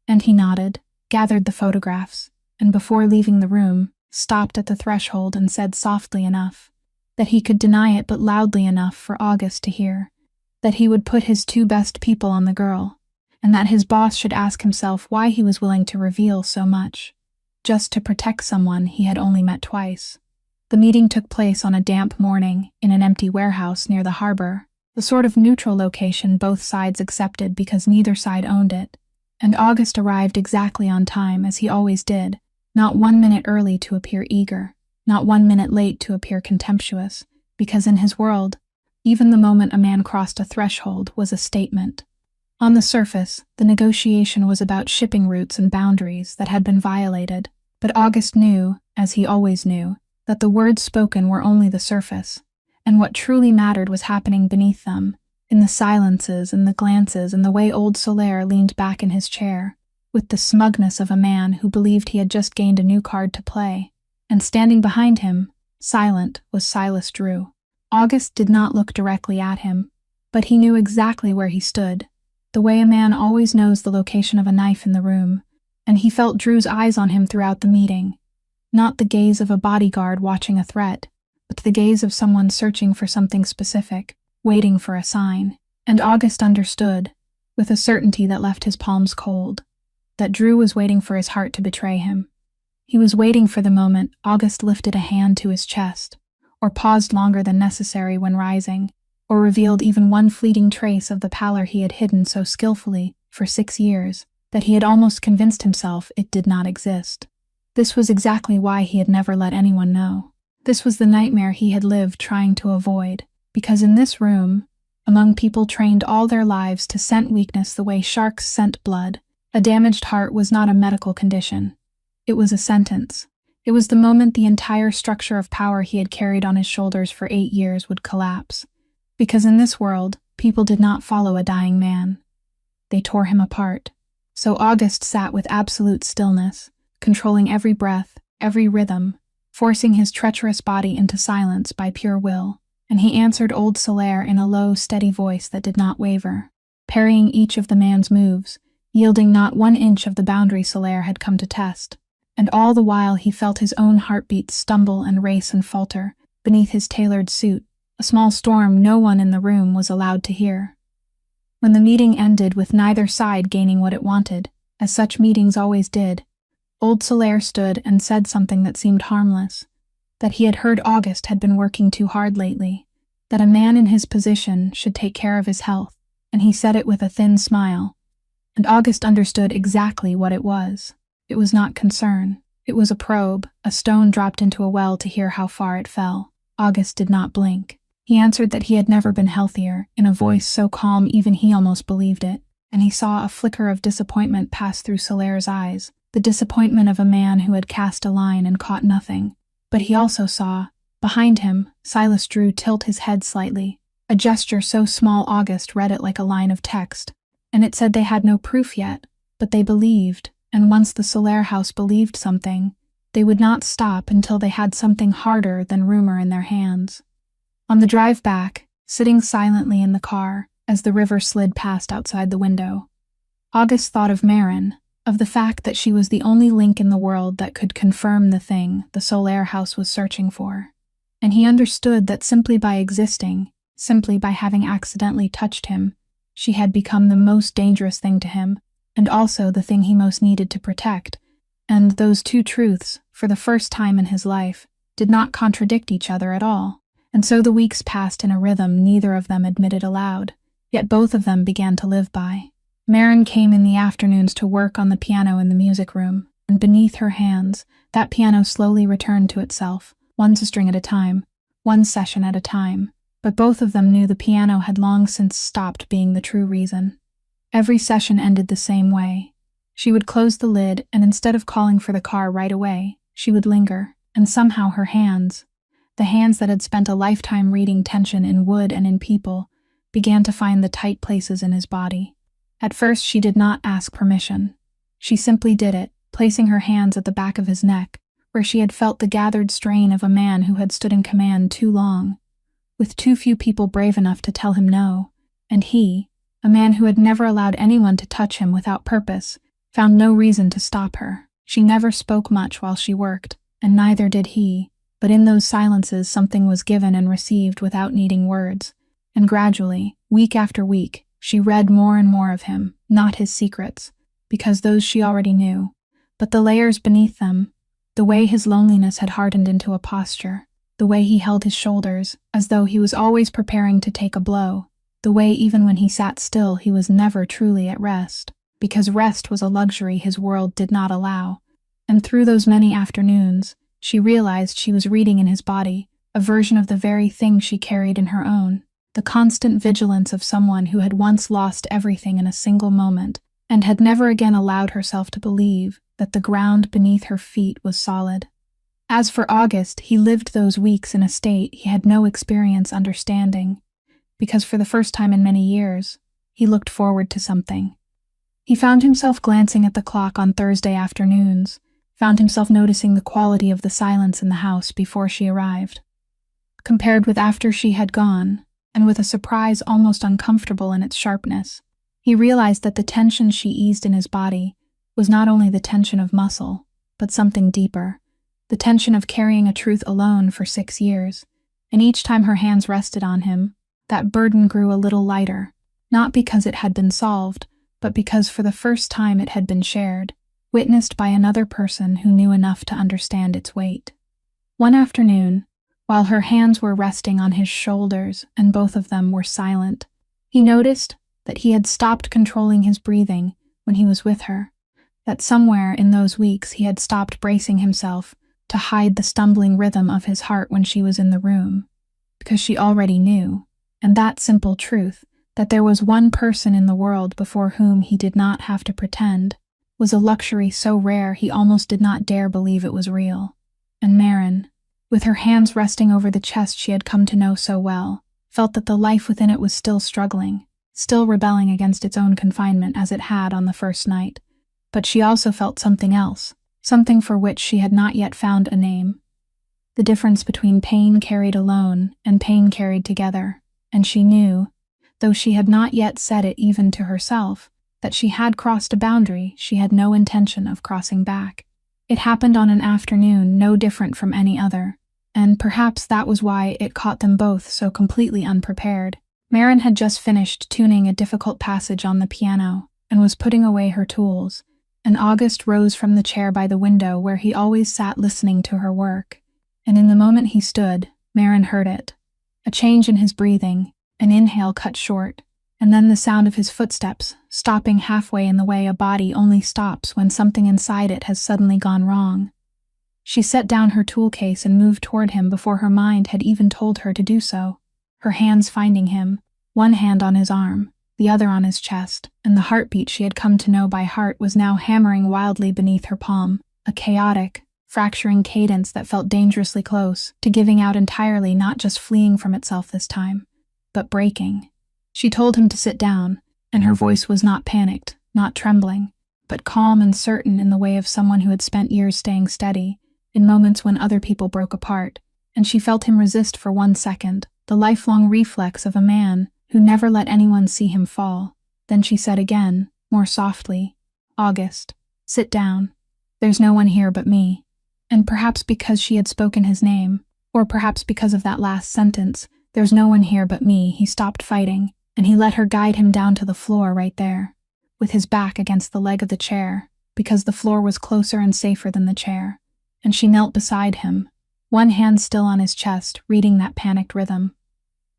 And he nodded, gathered the photographs, and before leaving the room, stopped at the threshold and said softly enough that he could deny it but loudly enough for August to hear, that he would put his 2 best people on the girl, and that his boss should ask himself why he was willing to reveal so much, just to protect someone he had only met twice. The meeting took place on a damp morning in an empty warehouse near the harbor, the sort of neutral location both sides accepted because neither side owned it, and August arrived exactly on time as he always did, not 1 minute early to appear eager, not 1 minute late to appear contemptuous, because in his world, even the moment a man crossed a threshold was a statement. On the surface, the negotiation was about shipping routes and boundaries that had been violated, but August knew, as he always knew, that the words spoken were only the surface, and what truly mattered was happening beneath them, in the silences and the glances and the way old Solaire leaned back in his chair, with the smugness of a man who believed he had just gained a new card to play. And standing behind him, silent, was Silas Drew. August did not look directly at him, but he knew exactly where he stood, the way a man always knows the location of a knife in the room, and he felt Drew's eyes on him throughout the meeting, not the gaze of a bodyguard watching a threat, but the gaze of someone searching for something specific, waiting for a sign. And August understood, with a certainty that left his palms cold. that Drew was waiting for his heart to betray him. He was waiting for the moment August lifted a hand to his chest, or paused longer than necessary when rising, or revealed even one fleeting trace of the pallor he had hidden so skillfully for 6 years that he had almost convinced himself it did not exist. This was exactly why he had never let anyone know. This was the nightmare he had lived trying to avoid, because in this room, among people trained all their lives to scent weakness the way sharks scent blood, a damaged heart was not a medical condition. It was a sentence. It was the moment the entire structure of power he had carried on his shoulders for 8 years would collapse. Because in this world, people did not follow a dying man. They tore him apart. So August sat with absolute stillness, controlling every breath, every rhythm, forcing his treacherous body into silence by pure will. And he answered old Solaire in a low, steady voice that did not waver, parrying each of the man's moves, yielding not 1 inch of the boundary Solaire had come to test. And all the while he felt his own heartbeats stumble and race and falter beneath his tailored suit, a small storm no one in the room was allowed to hear. When the meeting ended with neither side gaining what it wanted, as such meetings always did, old Solaire stood and said something that seemed harmless, that he had heard August had been working too hard lately, that a man in his position should take care of his health, and he said it with a thin smile. And August understood exactly what it was. It was not concern. It was a probe, a stone dropped into a well to hear how far it fell. August did not blink. He answered that he had never been healthier, in a voice so calm even he almost believed it, and he saw a flicker of disappointment pass through Solaire's eyes, the disappointment of a man who had cast a line and caught nothing. But he also saw, behind him, Silas Drew tilt his head slightly, a gesture so small August read it like a line of text, and it said they had no proof yet, but they believed, and once the Solaire house believed something, they would not stop until they had something harder than rumor in their hands. On the drive back, sitting silently in the car, as the river slid past outside the window, August thought of Marin, of the fact that she was the only link in the world that could confirm the thing the Solaire house was searching for. And he understood that simply by existing, simply by having accidentally touched him, she had become the most dangerous thing to him, and also the thing he most needed to protect. And those two truths, for the first time in his life, did not contradict each other at all. And so the weeks passed in a rhythm neither of them admitted aloud, yet both of them began to live by. Marin came in the afternoons to work on the piano in the music room, and beneath her hands, that piano slowly returned to itself, 1 string at a time, 1 session at a time. But both of them knew the piano had long since stopped being the true reason. Every session ended the same way. She would close the lid, and instead of calling for the car right away, she would linger, and somehow her hands, the hands that had spent a lifetime reading tension in wood and in people, began to find the tight places in his body. At first she did not ask permission. She simply did it, placing her hands at the back of his neck, where she had felt the gathered strain of a man who had stood in command too long, with too few people brave enough to tell him no, and he, a man who had never allowed anyone to touch him without purpose, found no reason to stop her. She never spoke much while she worked, and neither did he, but in those silences something was given and received without needing words, and gradually, week after week, she read more and more of him, not his secrets, because those she already knew, but the layers beneath them, the way his loneliness had hardened into a posture, the way he held his shoulders, as though he was always preparing to take a blow, the way even when he sat still he was never truly at rest, because rest was a luxury his world did not allow, and through those many afternoons, she realized she was reading in his body a version of the very thing she carried in her own, the constant vigilance of someone who had once lost everything in a single moment and had never again allowed herself to believe that the ground beneath her feet was solid. As for August, he lived those weeks in a state he had no experience understanding, because for the first time in many years, he looked forward to something. He found himself glancing at the clock on Thursday afternoons, found himself noticing the quality of the silence in the house before she arrived. Compared with after she had gone, and with a surprise almost uncomfortable in its sharpness, he realized that the tension she eased in his body was not only the tension of muscle, but something deeper, the tension of carrying a truth alone for 6 years, and each time her hands rested on him, that burden grew a little lighter, not because it had been solved, but because for the first time it had been shared, witnessed by another person who knew enough to understand its weight. One afternoon, while her hands were resting on his shoulders and both of them were silent, he noticed that he had stopped controlling his breathing when he was with her, that somewhere in those weeks he had stopped bracing himself to hide the stumbling rhythm of his heart when she was in the room, because she already knew, and that simple truth, that there was one person in the world before whom he did not have to pretend, was a luxury so rare he almost did not dare believe it was real. And Maren, with her hands resting over the chest she had come to know so well, felt that the life within it was still struggling, still rebelling against its own confinement as it had on the first night. But she also felt something else, something for which she had not yet found a name. The difference between pain carried alone and pain carried together, and she knew, though she had not yet said it even to herself, that she had crossed a boundary she had no intention of crossing back. It happened on an afternoon no different from any other, and perhaps that was why it caught them both so completely unprepared. Maren had just finished tuning a difficult passage on the piano and was putting away her tools, and August rose from the chair by the window where he always sat listening to her work, and in the moment he stood, Maren heard it. A change in his breathing, an inhale cut short, and then the sound of his footsteps, stopping halfway in the way a body only stops when something inside it has suddenly gone wrong. She set down her tool case and moved toward him before her mind had even told her to do so, her hands finding him, one hand on his arm, the other on his chest, and the heartbeat she had come to know by heart was now hammering wildly beneath her palm, a chaotic, fracturing cadence that felt dangerously close to giving out entirely, not just fleeing from itself this time, but breaking. She told him to sit down, and her voice was not panicked, not trembling, but calm and certain in the way of someone who had spent years staying steady, in moments when other people broke apart, and she felt him resist for 1 second, the lifelong reflex of a man who never let anyone see him fall. Then she said again, more softly, "August, sit down. There's no one here but me." And perhaps because she had spoken his name, or perhaps because of that last sentence, "There's no one here but me," he stopped fighting, and he let her guide him down to the floor right there, with his back against the leg of the chair, because the floor was closer and safer than the chair, and she knelt beside him, one hand still on his chest, reading that panicked rhythm.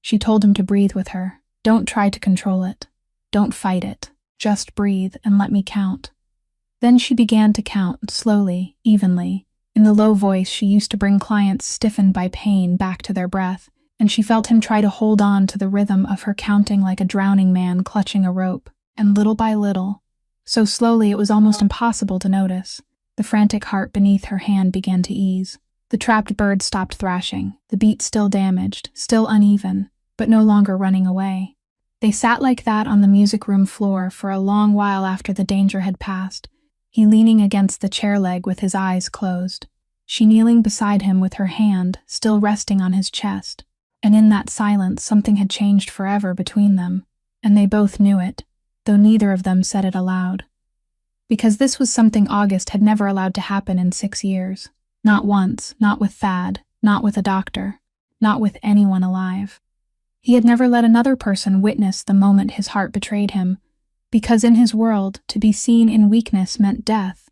She told him to breathe with her. "Don't try to control it. Don't fight it. Just breathe and let me count." Then she began to count, slowly, evenly, in the low voice she used to bring clients stiffened by pain back to their breath, and she felt him try to hold on to the rhythm of her counting like a drowning man clutching a rope, and little by little, so slowly it was almost impossible to notice, the frantic heart beneath her hand began to ease. The trapped bird stopped thrashing, the beat still damaged, still uneven, but no longer running away. They sat like that on the music room floor for a long while after the danger had passed, he leaning against the chair leg with his eyes closed, she kneeling beside him with her hand still resting on his chest. And in that silence something had changed forever between them, and they both knew it, though neither of them said it aloud. Because this was something August had never allowed to happen in 6 years. Not once, not with Thad, not with a doctor, not with anyone alive. He had never let another person witness the moment his heart betrayed him, because in his world, to be seen in weakness meant death,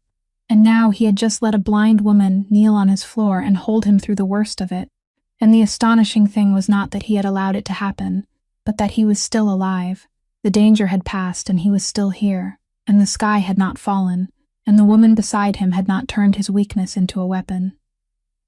and now he had just let a blind woman kneel on his floor and hold him through the worst of it. And the astonishing thing was not that he had allowed it to happen, but that he was still alive. The danger had passed and he was still here, and the sky had not fallen, and the woman beside him had not turned his weakness into a weapon.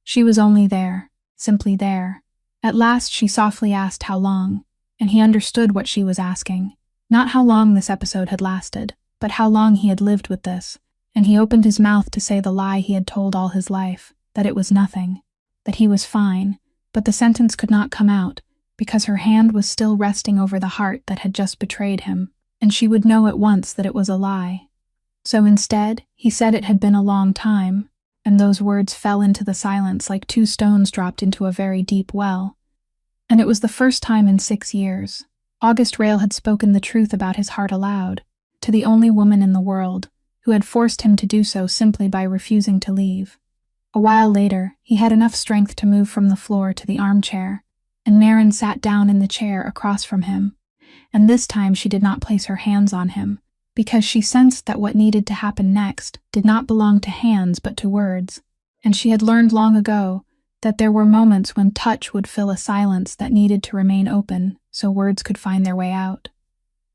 She was only there, simply there. At last she softly asked how long, and he understood what she was asking. Not how long this episode had lasted, but how long he had lived with this, and he opened his mouth to say the lie he had told all his life, that it was nothing, that he was fine. But the sentence could not come out, because her hand was still resting over the heart that had just betrayed him, and she would know at once that it was a lie. So instead, he said it had been a long time, and those words fell into the silence like 2 stones dropped into a very deep well. And it was the first time in 6 years. August Rail had spoken the truth about his heart aloud, to the only woman in the world, who had forced him to do so simply by refusing to leave. A while later, he had enough strength to move from the floor to the armchair, and Maren sat down in the chair across from him, and this time she did not place her hands on him, because she sensed that what needed to happen next did not belong to hands but to words, and she had learned long ago that there were moments when touch would fill a silence that needed to remain open so words could find their way out.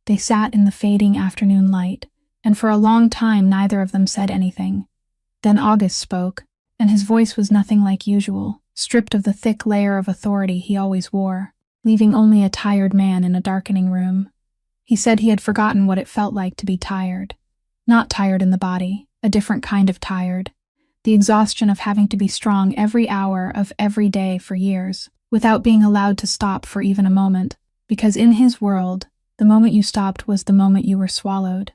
They sat in the fading afternoon light, and for a long time neither of them said anything. Then August spoke, and his voice was nothing like usual, stripped of the thick layer of authority he always wore, leaving only a tired man in a darkening room. He said he had forgotten what it felt like to be tired. Not tired in the body, a different kind of tired. The exhaustion of having to be strong every hour of every day for years, without being allowed to stop for even a moment, because in his world, the moment you stopped was the moment you were swallowed.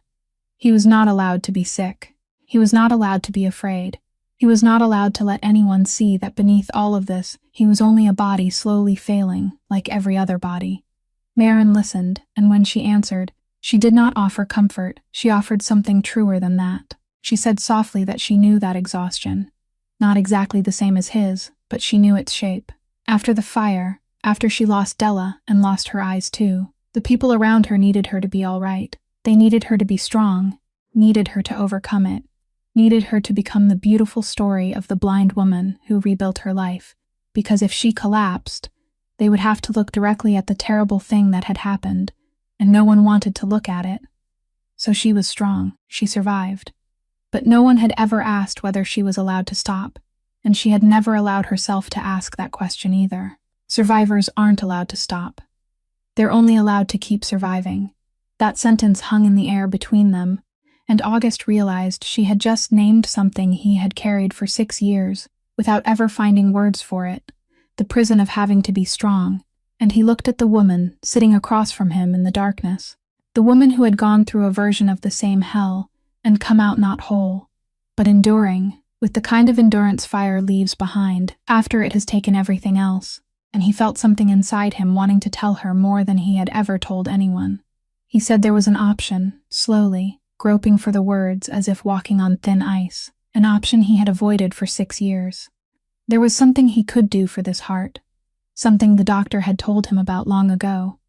He was not allowed to be sick. He was not allowed to be afraid. He was not allowed to let anyone see that beneath all of this, he was only a body slowly failing, like every other body. Maren listened, and when she answered, she did not offer comfort, she offered something truer than that. She said softly that she knew that exhaustion. Not exactly the same as his, but she knew its shape. After the fire, after she lost Della and lost her eyes too, the people around her needed her to be all right. They needed her to be strong, needed her to overcome it, needed her to become the beautiful story of the blind woman who rebuilt her life, because if she collapsed, they would have to look directly at the terrible thing that had happened, and no one wanted to look at it. So she was strong, she survived. But no one had ever asked whether she was allowed to stop, and she had never allowed herself to ask that question either. Survivors aren't allowed to stop. They're only allowed to keep surviving. That sentence hung in the air between them, and August realized she had just named something he had carried for 6 years, without ever finding words for it, the prison of having to be strong, and he looked at the woman sitting across from him in the darkness, the woman who had gone through a version of the same hell, and come out not whole, but enduring, with the kind of endurance fire leaves behind after it has taken everything else, and he felt something inside him wanting to tell her more than he had ever told anyone. He said there was an option, slowly, groping for the words as if walking on thin ice, an option he had avoided for 6 years. There was something he could do for this heart, something the doctor had told him about long ago.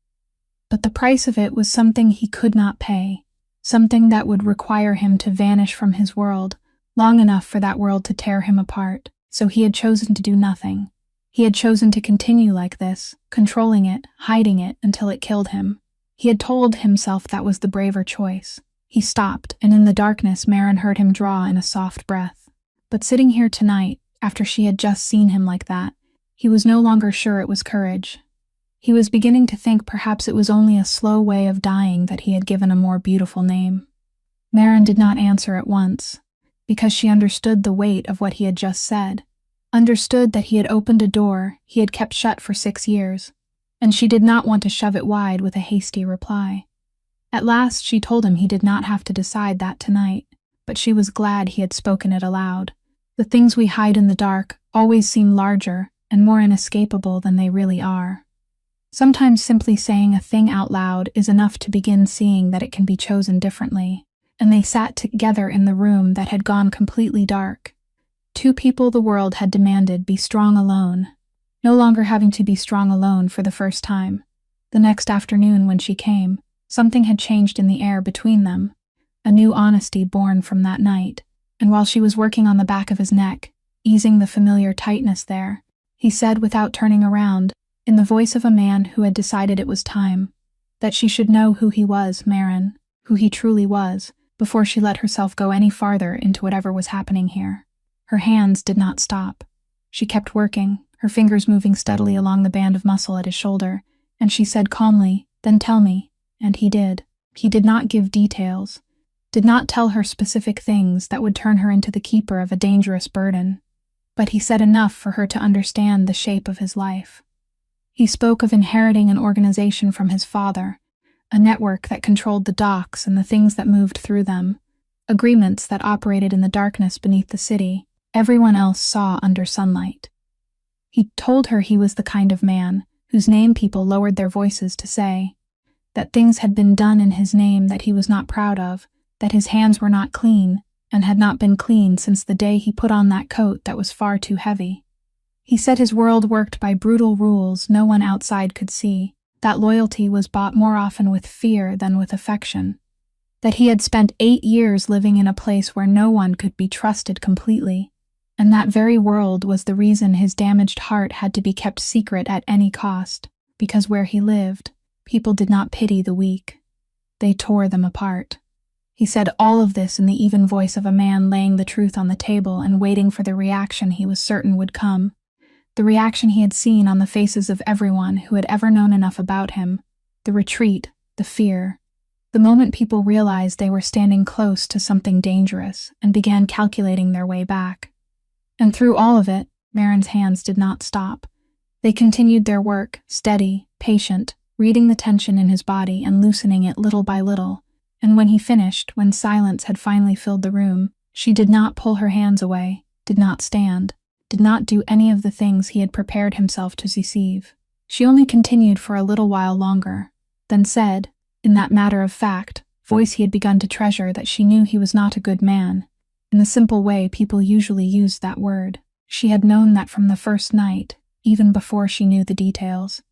But the price of it was something he could not pay, something that would require him to vanish from his world, long enough for that world to tear him apart, so he had chosen to do nothing. He had chosen to continue like this, controlling it, hiding it until it killed him. He had told himself that was the braver choice. He stopped, and in the darkness Maren heard him draw in a soft breath. But sitting here tonight, after she had just seen him like that, he was no longer sure it was courage. He was beginning to think perhaps it was only a slow way of dying that he had given a more beautiful name. Maren did not answer at once, because she understood the weight of what he had just said, understood that he had opened a door he had kept shut for 6 years, and she did not want to shove it wide with a hasty reply. At last she told him he did not have to decide that tonight, but she was glad he had spoken it aloud. The things we hide in the dark always seem larger and more inescapable than they really are. Sometimes simply saying a thing out loud is enough to begin seeing that it can be chosen differently, and they sat together in the room that had gone completely dark. 2 people the world had demanded be strong alone, no longer having to be strong alone for the first time. The next afternoon when she came, something had changed in the air between them, a new honesty born from that night, and while she was working on the back of his neck, easing the familiar tightness there, he said without turning around, in the voice of a man who had decided it was time, that she should know who he was, Maren, who he truly was, before she let herself go any farther into whatever was happening here. Her hands did not stop. She kept working, her fingers moving steadily along the band of muscle at his shoulder, and she said calmly, "Then tell me," and he did. He did not give details, did not tell her specific things that would turn her into the keeper of a dangerous burden, but he said enough for her to understand the shape of his life. He spoke of inheriting an organization from his father, a network that controlled the docks and the things that moved through them, agreements that operated in the darkness beneath the city everyone else saw under sunlight. He told her he was the kind of man whose name people lowered their voices to say, that things had been done in his name that he was not proud of, that his hands were not clean, and had not been clean since the day he put on that coat that was far too heavy. He said his world worked by brutal rules no one outside could see, that loyalty was bought more often with fear than with affection. that he had spent 8 years living in a place where no one could be trusted completely, and that very world was the reason his damaged heart had to be kept secret at any cost, because where he lived, people did not pity the weak. They tore them apart. He said all of this in the even voice of a man laying the truth on the table and waiting for the reaction he was certain would come, the reaction he had seen on the faces of everyone who had ever known enough about him, the retreat, the fear, the moment people realized they were standing close to something dangerous and began calculating their way back. And through all of it, Marin's hands did not stop. They continued their work, steady, patient, reading the tension in his body and loosening it little by little. And when he finished, when silence had finally filled the room, she did not pull her hands away, did not stand, did not do any of the things he had prepared himself to receive. She only continued for a little while longer, then said, in that matter-of-fact voice he had begun to treasure, that she knew he was not a good man, in the simple way people usually used that word. She had known that from the first night, even before she knew the details.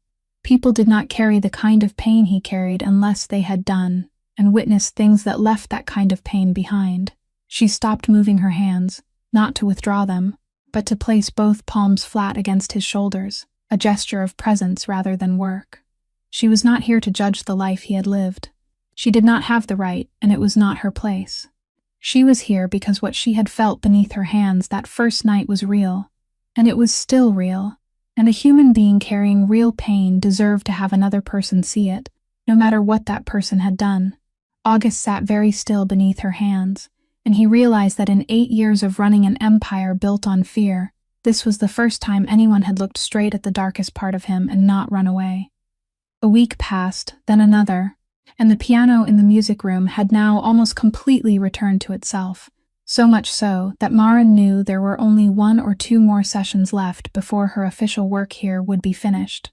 People did not carry the kind of pain he carried unless they had done and witnessed things that left that kind of pain behind. She stopped moving her hands, not to withdraw them, but to place both palms flat against his shoulders, a gesture of presence rather than work. She was not here to judge the life he had lived. She did not have the right, and it was not her place. She was here because what she had felt beneath her hands that first night was real, and it was still real, and a human being carrying real pain deserved to have another person see it, no matter what that person had done. August sat very still beneath her hands, and he realized that in 8 years of running an empire built on fear, this was the first time anyone had looked straight at the darkest part of him and not run away. A week passed, then another, and the piano in the music room had now almost completely returned to itself, so much so that Marin knew there were only 1 or 2 more sessions left before her official work here would be finished.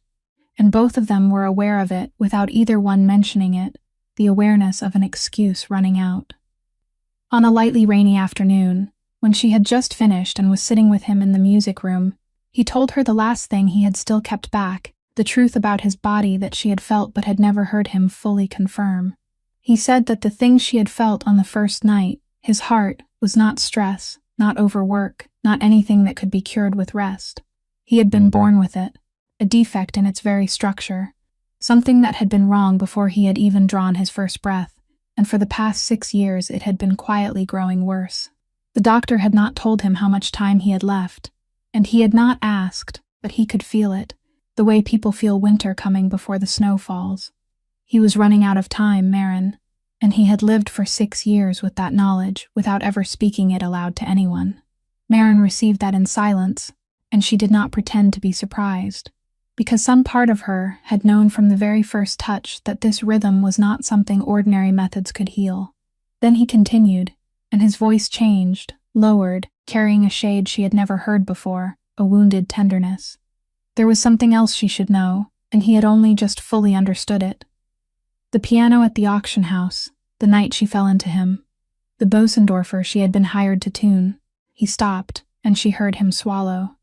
And both of them were aware of it without either one mentioning it, the awareness of an excuse running out. On a lightly rainy afternoon, when she had just finished and was sitting with him in the music room, he told her the last thing he had still kept back, the truth about his body that she had felt but had never heard him fully confirm. He said that the thing she had felt on the first night, his heart, was not stress, not overwork, not anything that could be cured with rest. He had been born with it, a defect in its very structure, something that had been wrong before he had even drawn his first breath, and for the past 6 years it had been quietly growing worse. The doctor had not told him how much time he had left, and he had not asked, but he could feel it, the way people feel winter coming before the snow falls. He was running out of time, Marin, and he had lived for 6 years with that knowledge without ever speaking it aloud to anyone. Marin received that in silence, and she did not pretend to be surprised, because some part of her had known from the very first touch that this rhythm was not something ordinary methods could heal. Then he continued, and his voice changed, lowered, carrying a shade she had never heard before, a wounded tenderness. There was something else she should know, and he had only just fully understood it. The piano at the auction house, the night she fell into him. The Bosendorfer she had been hired to tune. He stopped, and she heard him swallow.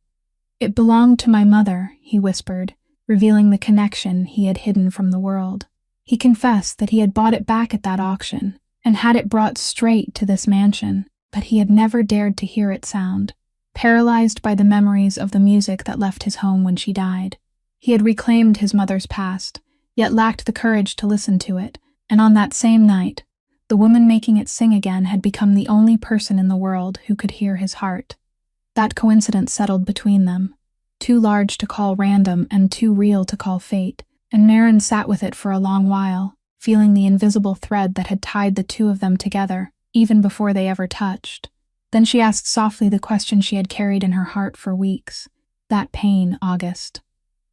"It belonged to my mother," he whispered, revealing the connection he had hidden from the world. He confessed that he had bought it back at that auction, and had it brought straight to this mansion, but he had never dared to hear it sound, paralyzed by the memories of the music that left his home when she died. He had reclaimed his mother's past, yet lacked the courage to listen to it, and on that same night, the woman making it sing again had become the only person in the world who could hear his heart. That coincidence settled between them, too large to call random and too real to call fate, and Marin sat with it for a long while, feeling the invisible thread that had tied the two of them together, even before they ever touched. Then she asked softly the question she had carried in her heart for weeks. That pain, August.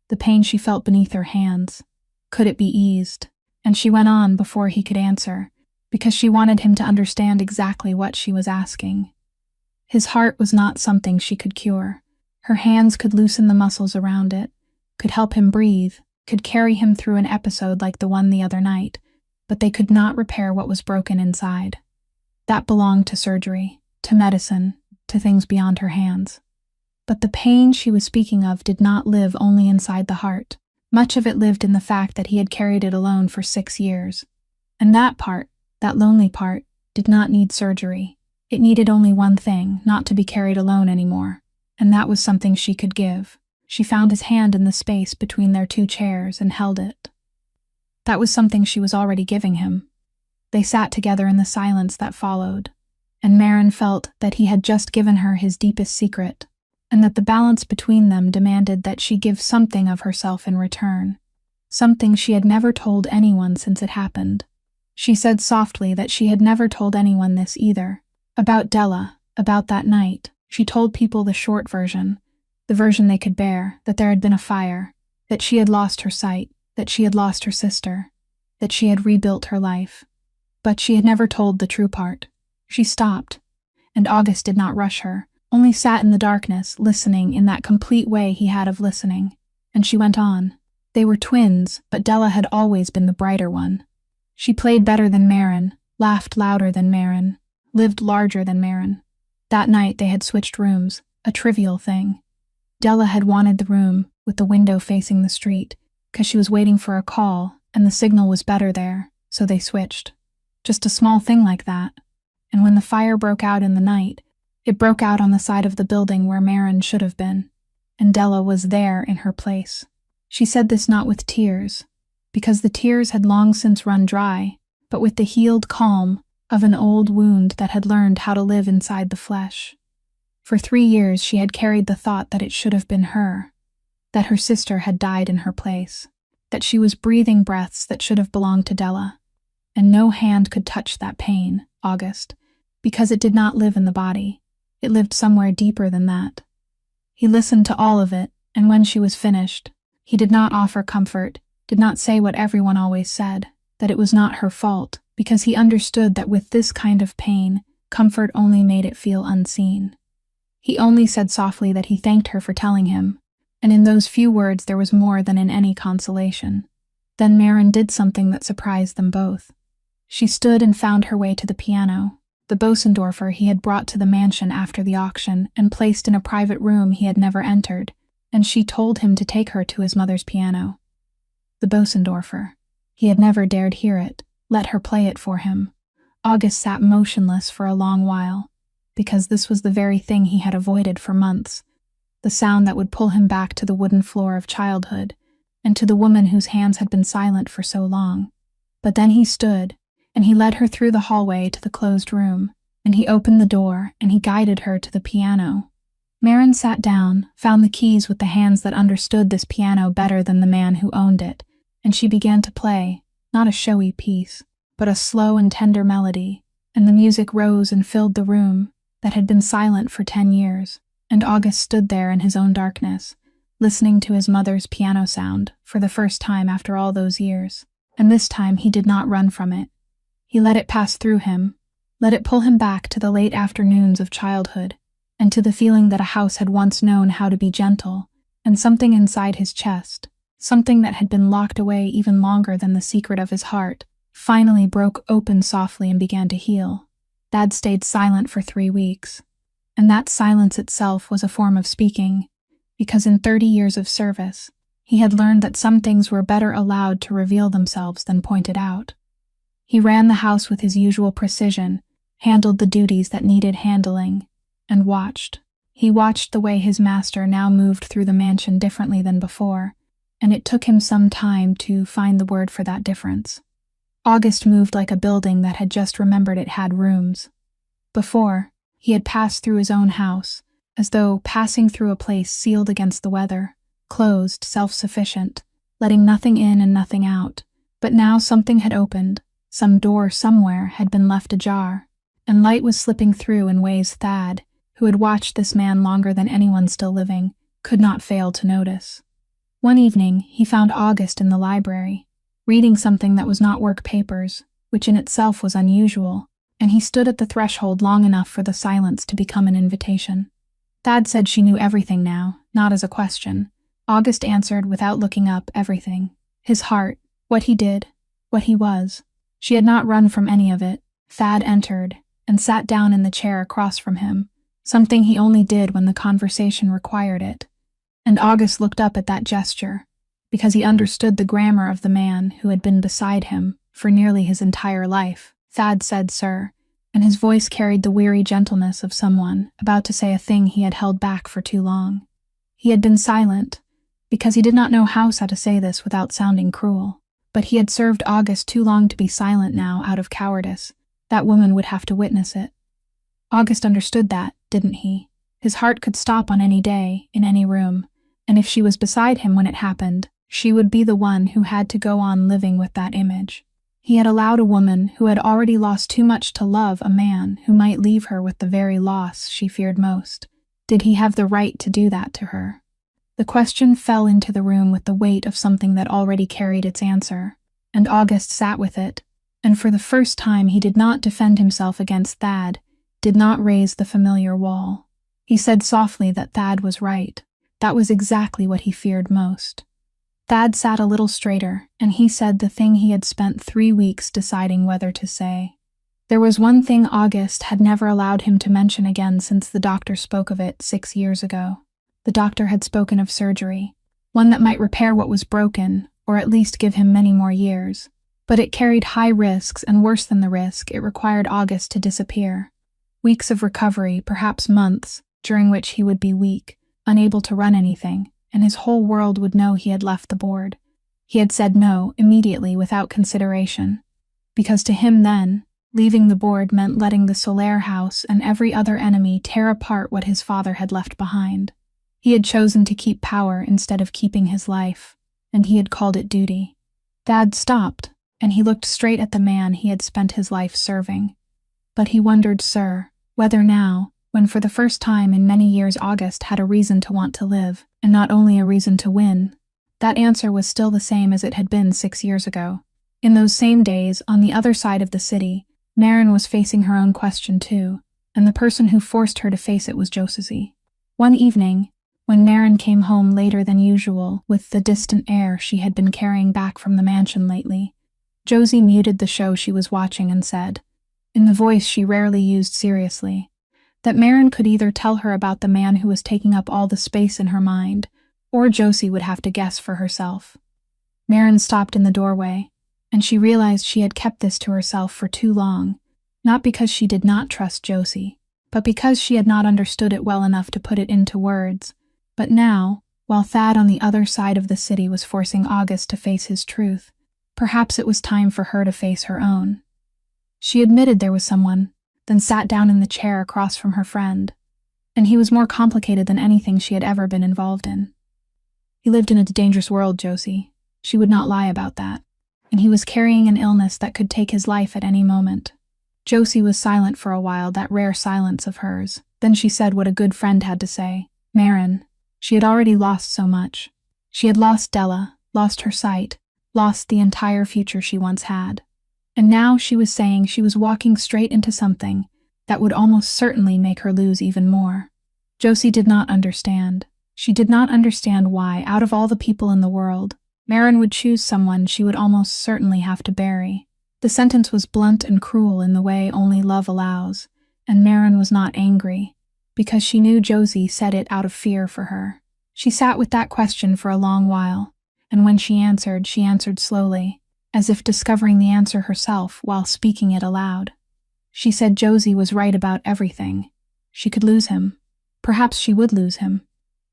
The pain she felt beneath her hands. Could it be eased? And she went on before he could answer, because she wanted him to understand exactly what she was asking. His heart was not something she could cure. Her hands could loosen the muscles around it, could help him breathe, could carry him through an episode like the one the other night, but they could not repair what was broken inside. That belonged to surgery, to medicine, to things beyond her hands. But the pain she was speaking of did not live only inside the heart. Much of it lived in the fact that he had carried it alone for 6 years. And that part, That lonely part did not need surgery. It needed only one thing, not to be carried alone anymore. And that was something she could give. She found his hand in the space between their two chairs and held it. That was something she was already giving him. They sat together in the silence that followed, and Maren felt that he had just given her his deepest secret, and that the balance between them demanded that she give something of herself in return, something she had never told anyone since it happened. She said softly that she had never told anyone this either. About Della, about that night, she told people the short version, the version they could bear, that there had been a fire, that she had lost her sight, that she had lost her sister, that she had rebuilt her life. But she had never told the true part. She stopped, and August did not rush her, only sat in the darkness, listening in that complete way he had of listening. And she went on. They were twins, but Della had always been the brighter one. She played better than Maren, laughed louder than Maren, lived larger than Maren. That night they had switched rooms, a trivial thing. Della had wanted the room with the window facing the street, because she was waiting for a call, and the signal was better there, so they switched. Just a small thing like that. And when the fire broke out in the night, it broke out on the side of the building where Maren should have been, and Della was there in her place. She said this not with tears, because the tears had long since run dry, but with the healed calm of an old wound that had learned how to live inside the flesh. For 3 years she had carried the thought that it should have been her, that her sister had died in her place, that she was breathing breaths that should have belonged to Della. And no hand could touch that pain, August, because it did not live in the body. It lived somewhere deeper than that. He listened to all of it, and when she was finished, he did not offer comfort, did not say what everyone always said, that it was not her fault, because he understood that with this kind of pain, comfort only made it feel unseen. He only said softly that he thanked her for telling him, and in those few words there was more than in any consolation. Then Maren did something that surprised them both. She stood and found her way to the piano, the Bosendorfer he had brought to the mansion after the auction and placed in a private room he had never entered, and she told him to take her to his mother's piano. The Bosendorfer. He had never dared hear it, let her play it for him. August sat motionless for a long while, because this was the very thing he had avoided for months, the sound that would pull him back to the wooden floor of childhood, and to the woman whose hands had been silent for so long. But then he stood, and he led her through the hallway to the closed room, and he opened the door, and he guided her to the piano. Maren sat down, found the keys with the hands that understood this piano better than the man who owned it, and she began to play, not a showy piece, but a slow and tender melody, and the music rose and filled the room that had been silent for 10 years, and August stood there in his own darkness, listening to his mother's piano sound for the first time after all those years, and this time he did not run from it. He let it pass through him, let it pull him back to the late afternoons of childhood, and to the feeling that a house had once known how to be gentle, and something inside his chest, something that had been locked away even longer than the secret of his heart, finally broke open softly and began to heal. Dad stayed silent for 3 weeks, and that silence itself was a form of speaking, because in 30 years of service, he had learned that some things were better allowed to reveal themselves than pointed out. He ran the house with his usual precision, handled the duties that needed handling, and watched. He watched the way his master now moved through the mansion differently than before, and it took him some time to find the word for that difference. August moved like a building that had just remembered it had rooms. Before, he had passed through his own house, as though passing through a place sealed against the weather, closed, self-sufficient, letting nothing in and nothing out. But now something had opened, some door somewhere had been left ajar, and light was slipping through in ways Thad, who had watched this man longer than anyone still living, could not fail to notice. One evening, he found August in the library, reading something that was not work papers, which in itself was unusual, and he stood at the threshold long enough for the silence to become an invitation. Thad said she knew everything now, not as a question. August answered without looking up everything. His heart, what he did, what he was. She had not run from any of it. Thad entered, and sat down in the chair across from him, something he only did when the conversation required it. And August looked up at that gesture, because he understood the grammar of the man who had been beside him for nearly his entire life. Thad said, "Sir," and his voice carried the weary gentleness of someone about to say a thing he had held back for too long. He had been silent, because he did not know how to say this without sounding cruel. But he had served August too long to be silent now out of cowardice. That woman would have to witness it. August understood that, didn't he? His heart could stop on any day, in any room, and if she was beside him when it happened, she would be the one who had to go on living with that image. He had allowed a woman who had already lost too much to love a man who might leave her with the very loss she feared most. Did he have the right to do that to her? The question fell into the room with the weight of something that already carried its answer, and August sat with it, and for the first time he did not defend himself against Thad, did not raise the familiar wall. He said softly that Thad was right. That was exactly what he feared most. Thad sat a little straighter, and he said the thing he had spent 3 weeks deciding whether to say. There was one thing August had never allowed him to mention again since the doctor spoke of it 6 years ago. The doctor had spoken of surgery, one that might repair what was broken, or at least give him many more years. But it carried high risks, and worse than the risk, it required August to disappear. Weeks of recovery, perhaps months, during which he would be weak, unable to run anything, and his whole world would know he had left the board. He had said no, immediately, without consideration. Because to him then, leaving the board meant letting the Solaire house and every other enemy tear apart what his father had left behind. He had chosen to keep power instead of keeping his life, and he had called it duty. Thad stopped, and he looked straight at the man he had spent his life serving. But he wondered, sir, whether now, when for the first time in many years August had a reason to want to live, and not only a reason to win, that answer was still the same as it had been 6 years ago. In those same days, on the other side of the city, Maren was facing her own question too, and the person who forced her to face it was Josie. One evening, when Maren came home later than usual with the distant air she had been carrying back from the mansion lately, Josie muted the show she was watching and said, in the voice she rarely used seriously, that Maren could either tell her about the man who was taking up all the space in her mind, or Josie would have to guess for herself. Maren stopped in the doorway, and she realized she had kept this to herself for too long, not because she did not trust Josie, but because she had not understood it well enough to put it into words. But now, while Thad on the other side of the city was forcing August to face his truth, perhaps it was time for her to face her own. She admitted there was someone, then sat down in the chair across from her friend, and he was more complicated than anything she had ever been involved in. He lived in a dangerous world, Josie. She would not lie about that. And he was carrying an illness that could take his life at any moment. Josie was silent for a while, that rare silence of hers. Then she said what a good friend had to say. Maren. She had already lost so much. She had lost Della, lost her sight, lost the entire future she once had. And now she was saying she was walking straight into something that would almost certainly make her lose even more. Josie did not understand. She did not understand why, out of all the people in the world, Maren would choose someone she would almost certainly have to bury. The sentence was blunt and cruel in the way only love allows, and Maren was not angry, because she knew Josie said it out of fear for her. She sat with that question for a long while, and when she answered slowly, as if discovering the answer herself while speaking it aloud. She said Josie was right about everything. She could lose him. Perhaps she would lose him.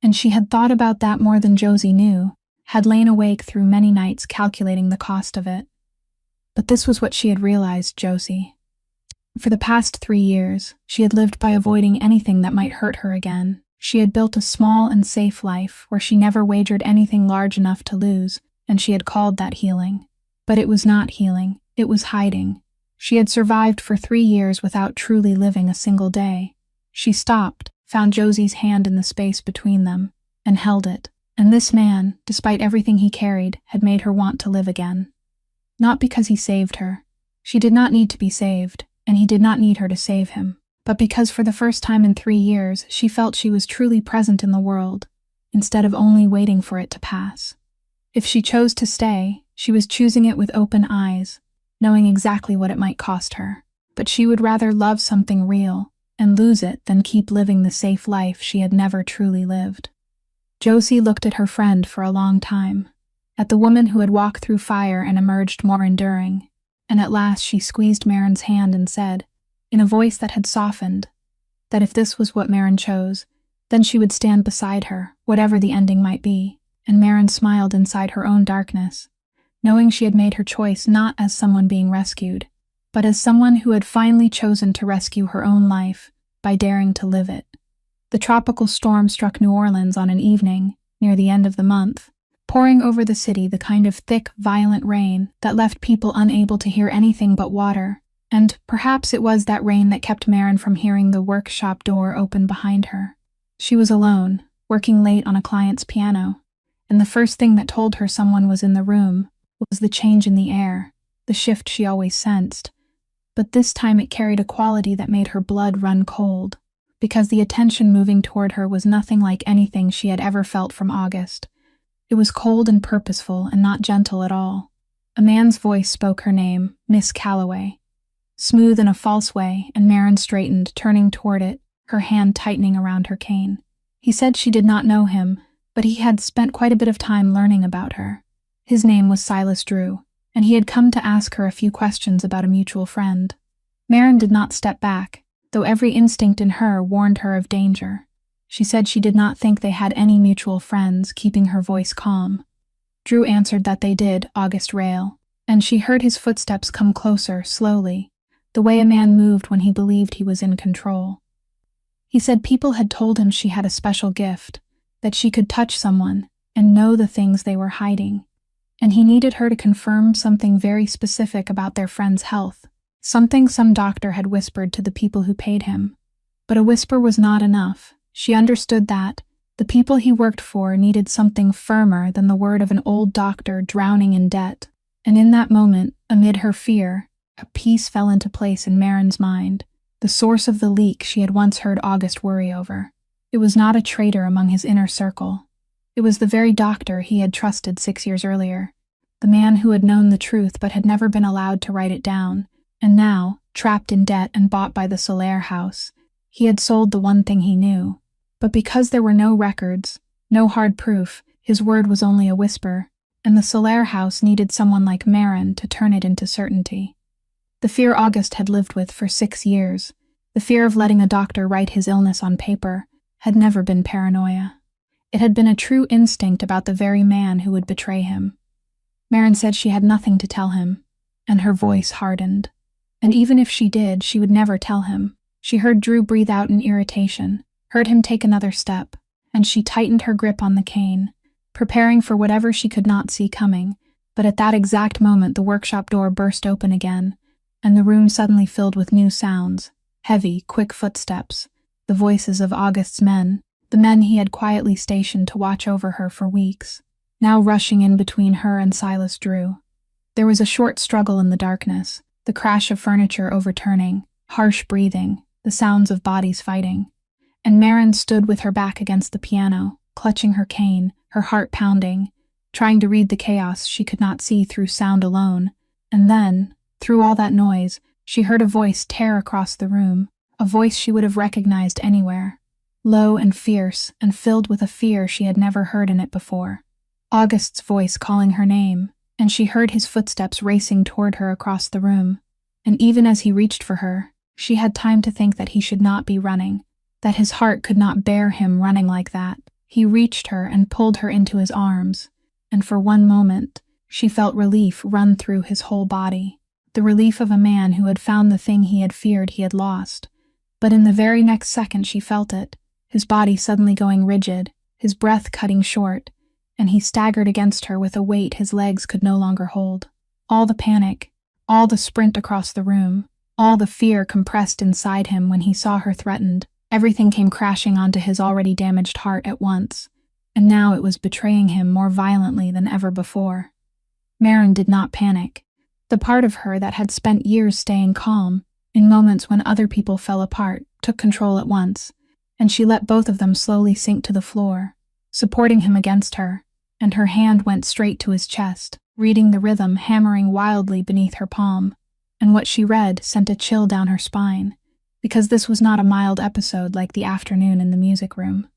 And she had thought about that more than Josie knew, had lain awake through many nights calculating the cost of it. But this was what she had realized, Josie. For the past 3 years, she had lived by avoiding anything that might hurt her again. She had built a small and safe life where she never wagered anything large enough to lose, and she had called that healing. But it was not healing, it was hiding. She had survived for 3 years without truly living a single day. She stopped, found Josie's hand in the space between them, and held it. And this man, despite everything he carried, had made her want to live again. Not because he saved her. She did not need to be saved, and he did not need her to save him. But because for the first time in 3 years, she felt she was truly present in the world, instead of only waiting for it to pass. If she chose to stay, she was choosing it with open eyes, knowing exactly what it might cost her. But she would rather love something real, and lose it than keep living the safe life she had never truly lived. Josie looked at her friend for a long time, at the woman who had walked through fire and emerged more enduring. and at last she squeezed Marin's hand and said, in a voice that had softened, that if this was what Marin chose, then she would stand beside her, whatever the ending might be. And Marin smiled inside her own darkness, knowing she had made her choice not as someone being rescued, but as someone who had finally chosen to rescue her own life by daring to live it. The tropical storm struck New Orleans on an evening, near the end of the month, pouring over the city the kind of thick, violent rain that left people unable to hear anything but water, and perhaps it was that rain that kept Marin from hearing the workshop door open behind her. She was alone, working late on a client's piano, and the first thing that told her someone was in the room was the change in the air, the shift she always sensed. But this time it carried a quality that made her blood run cold, because the attention moving toward her was nothing like anything she had ever felt from August. It was cold and purposeful and not gentle at all. A man's voice spoke her name, Miss Calloway. Smooth in a false way, and Marin straightened, turning toward it, her hand tightening around her cane. He said she did not know him, but he had spent quite a bit of time learning about her. His name was Silas Drew, and he had come to ask her a few questions about a mutual friend. Marin did not step back, though every instinct in her warned her of danger. She said she did not think they had any mutual friends, keeping her voice calm. Drew answered that they did, August Rail, and she heard his footsteps come closer, slowly, the way a man moved when he believed he was in control. He said people had told him she had a special gift, that she could touch someone and know the things they were hiding, and he needed her to confirm something very specific about their friend's health, something some doctor had whispered to the people who paid him. But a whisper was not enough. She understood that the people he worked for needed something firmer than the word of an old doctor drowning in debt. And in that moment, amid her fear, a piece fell into place in Marin's mind, the source of the leak she had once heard August worry over. It was not a traitor among his inner circle. It was the very doctor he had trusted 6 years earlier, the man who had known the truth but had never been allowed to write it down, and now, trapped in debt and bought by the Solaire house, he had sold the one thing he knew. But because there were no records, no hard proof, his word was only a whisper, and the Solaire house needed someone like Marin to turn it into certainty. The fear August had lived with for 6 years, the fear of letting a doctor write his illness on paper, had never been paranoia. It had been a true instinct about the very man who would betray him. Marin said she had nothing to tell him, and her voice hardened. And even if she did, she would never tell him. She heard Drew breathe out in irritation, heard him take another step, and she tightened her grip on the cane, preparing for whatever she could not see coming. But at that exact moment the workshop door burst open again, and the room suddenly filled with new sounds, heavy, quick footsteps, the voices of August's men, the men he had quietly stationed to watch over her for weeks, now rushing in between her and Silas Drew. There was a short struggle in the darkness, the crash of furniture overturning, harsh breathing, the sounds of bodies fighting. And Marin stood with her back against the piano, clutching her cane, her heart pounding, trying to read the chaos she could not see through sound alone. And then, through all that noise, she heard a voice tear across the room, a voice she would have recognized anywhere, low and fierce and filled with a fear she had never heard in it before. August's voice calling her name, and she heard his footsteps racing toward her across the room. And even as he reached for her, she had time to think that he should not be running, that his heart could not bear him running like that. He reached her and pulled her into his arms, and for one moment, she felt relief run through his whole body, the relief of a man who had found the thing he had feared he had lost. But in the very next second she felt it, his body suddenly going rigid, his breath cutting short, and he staggered against her with a weight his legs could no longer hold. All the panic, all the sprint across the room, all the fear compressed inside him when he saw her threatened, everything came crashing onto his already damaged heart at once, and now it was betraying him more violently than ever before. Marin did not panic. The part of her that had spent years staying calm, in moments when other people fell apart, took control at once, and she let both of them slowly sink to the floor, supporting him against her, and her hand went straight to his chest, reading the rhythm hammering wildly beneath her palm. And what she read sent a chill down her spine, because this was not a mild episode like the afternoon in the music room.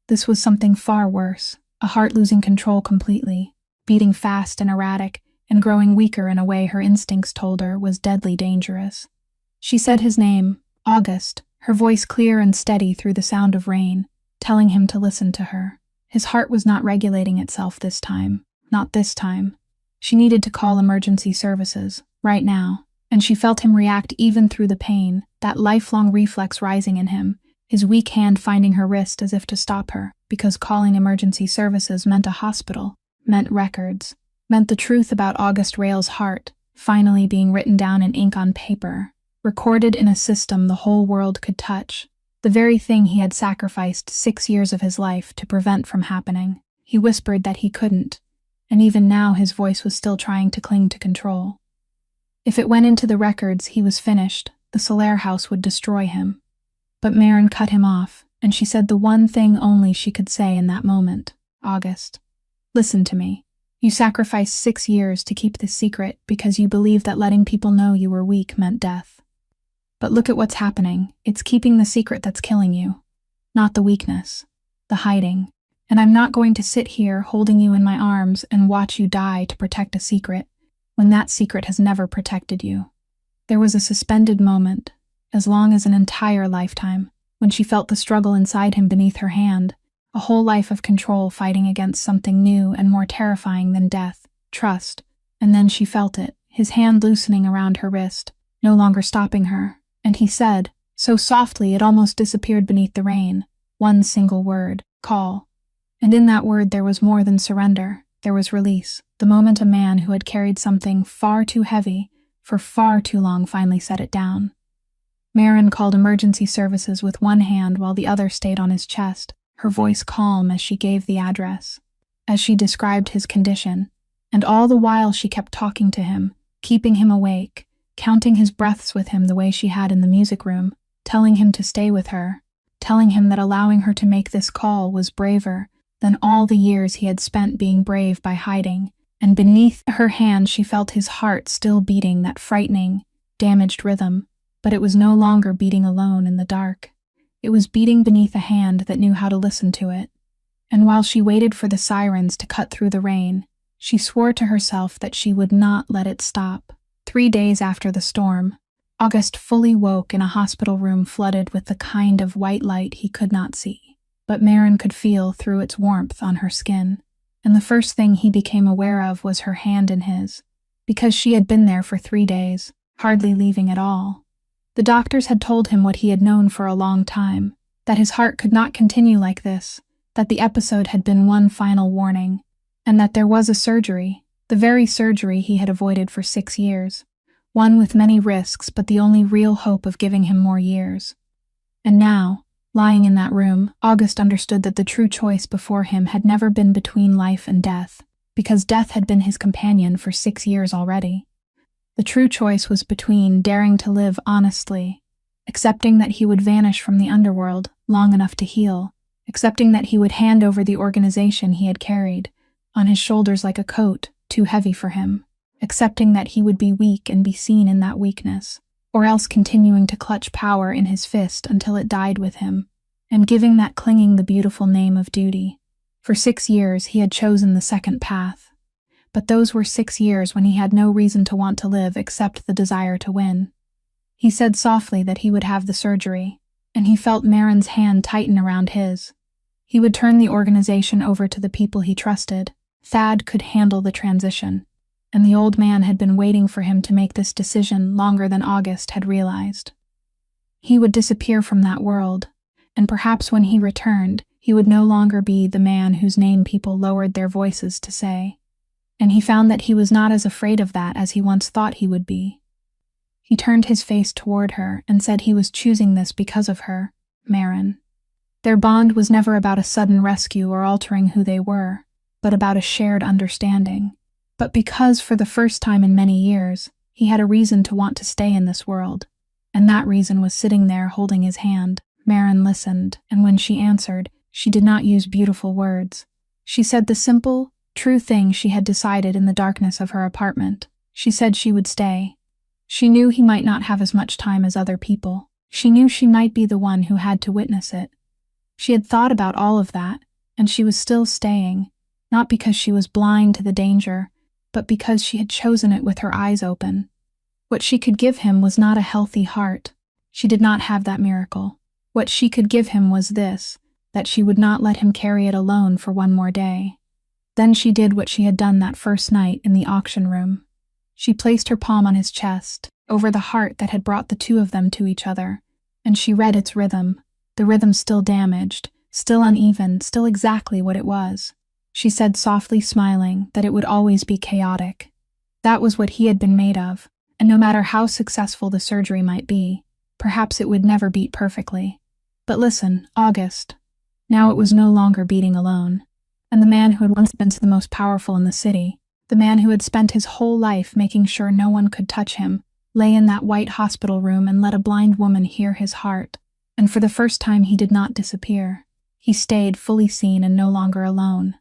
This was something far worse, a heart losing control completely, beating fast and erratic, and growing weaker in a way her instincts told her was deadly dangerous. She said his name, August, her voice clear and steady through the sound of rain, telling him to listen to her. His heart was not regulating itself this time. Not this time. She needed to call emergency services, right now, and she felt him react even through the pain, that lifelong reflex rising in him, his weak hand finding her wrist as if to stop her, because calling emergency services meant a hospital, meant records, meant the truth about August Rail's heart, finally being written down in ink on paper, recorded in a system the whole world could touch, the very thing he had sacrificed 6 years of his life to prevent from happening. He whispered that he couldn't, and even now his voice was still trying to cling to control. If it went into the records, he was finished. The Solaire house would destroy him. But Maren cut him off, and she said the one thing only she could say in that moment. August, listen to me. You sacrificed 6 years to keep this secret because you believed that letting people know you were weak meant death. But look at what's happening. It's keeping the secret that's killing you. Not the weakness. The hiding. And I'm not going to sit here holding you in my arms and watch you die to protect a secret, when that secret has never protected you. There was a suspended moment, as long as an entire lifetime, when she felt the struggle inside him beneath her hand, a whole life of control fighting against something new and more terrifying than death, trust. And then she felt it, his hand loosening around her wrist, no longer stopping her, and he said, so softly it almost disappeared beneath the rain, one single word, call. And in that word there was more than surrender, there was release, the moment a man who had carried something far too heavy for far too long finally set it down. Maren called emergency services with one hand while the other stayed on his chest, her voice calm as she gave the address, as she described his condition, and all the while she kept talking to him, keeping him awake, counting his breaths with him the way she had in the music room, telling him to stay with her, telling him that allowing her to make this call was braver than all the years he had spent being brave by hiding, and beneath her hand she felt his heart still beating that frightening, damaged rhythm, but it was no longer beating alone in the dark. It was beating beneath a hand that knew how to listen to it. And while she waited for the sirens to cut through the rain, she swore to herself that she would not let it stop. 3 days after the storm, August fully woke in a hospital room flooded with the kind of white light he could not see, but Maren could feel through its warmth on her skin. And the first thing he became aware of was her hand in his, because she had been there for 3 days, hardly leaving at all. The doctors had told him what he had known for a long time, that his heart could not continue like this, that the episode had been one final warning, and that there was a surgery, the very surgery he had avoided for 6 years, one with many risks but the only real hope of giving him more years. And now, lying in that room, August understood that the true choice before him had never been between life and death, because death had been his companion for 6 years already. The true choice was between daring to live honestly, accepting that he would vanish from the underworld long enough to heal, accepting that he would hand over the organization he had carried on his shoulders like a coat too heavy for him, accepting that he would be weak and be seen in that weakness, or else continuing to clutch power in his fist until it died with him, and giving that clinging the beautiful name of duty. For 6 years he had chosen the second path. But those were 6 years when he had no reason to want to live except the desire to win. He said softly that he would have the surgery, and he felt Maren's hand tighten around his. He would turn the organization over to the people he trusted. Thad could handle the transition, and the old man had been waiting for him to make this decision longer than August had realized. He would disappear from that world, and perhaps when he returned, he would no longer be the man whose name people lowered their voices to say. And he found that he was not as afraid of that as he once thought he would be. He turned his face toward her and said he was choosing this because of her, Maren. Their bond was never about a sudden rescue or altering who they were, but about a shared understanding. But because, for the first time in many years, he had a reason to want to stay in this world, and that reason was sitting there holding his hand, Maren listened, and when she answered, she did not use beautiful words. She said the simple, true thing she had decided in the darkness of her apartment. She said she would stay. She knew he might not have as much time as other people. She knew she might be the one who had to witness it. She had thought about all of that, and she was still staying, not because she was blind to the danger, but because she had chosen it with her eyes open. What she could give him was not a healthy heart. She did not have that miracle. What she could give him was this, that she would not let him carry it alone for one more day. Then she did what she had done that first night in the auction room. She placed her palm on his chest, over the heart that had brought the two of them to each other, and she read its rhythm, the rhythm still damaged, still uneven, still exactly what it was. She said softly, smiling, that it would always be chaotic. That was what he had been made of, and no matter how successful the surgery might be, perhaps it would never beat perfectly. But listen, August. Now it was no longer beating alone. And the man who had once been the most powerful in the city, the man who had spent his whole life making sure no one could touch him, lay in that white hospital room and let a blind woman hear his heart. And for the first time he did not disappear. He stayed fully seen and no longer alone.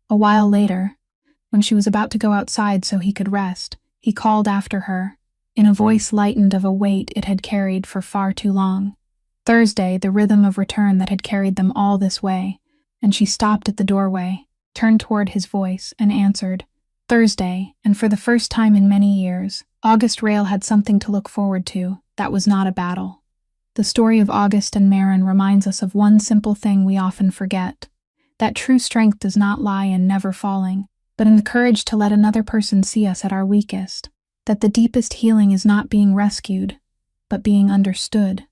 A while later, when she was about to go outside so he could rest, he called after her, in a voice lightened of a weight it had carried for far too long. Thursday, the rhythm of return that had carried them all this way, and she stopped at the doorway, turned toward his voice, and answered. Thursday, and for the first time in many years, August Rail had something to look forward to that was not a battle. The story of August and Maren reminds us of one simple thing we often forget, that true strength does not lie in never falling, but in the courage to let another person see us at our weakest, that the deepest healing is not being rescued, but being understood,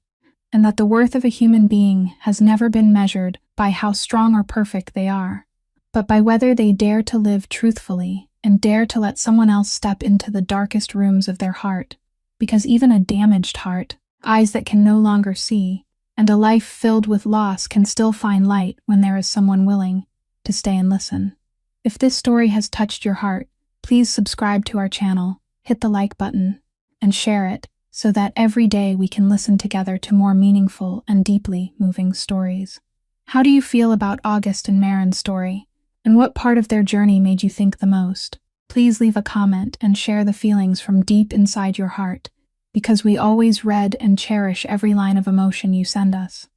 and that the worth of a human being has never been measured by how strong or perfect they are, but by whether they dare to live truthfully and dare to let someone else step into the darkest rooms of their heart, because even a damaged heart, eyes that can no longer see, and a life filled with loss can still find light when there is someone willing to stay and listen. If this story has touched your heart, please subscribe to our channel, hit the like button, and share it so that every day we can listen together to more meaningful and deeply moving stories. How do you feel about August and Maren's story? And what part of their journey made you think the most? Please leave a comment and share the feelings from deep inside your heart, because we always read and cherish every line of emotion you send us.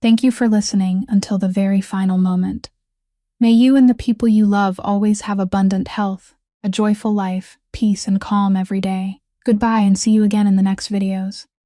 Thank you for listening until the very final moment. May you and the people you love always have abundant health, a joyful life, peace, and calm every day. Goodbye and see you again in the next videos.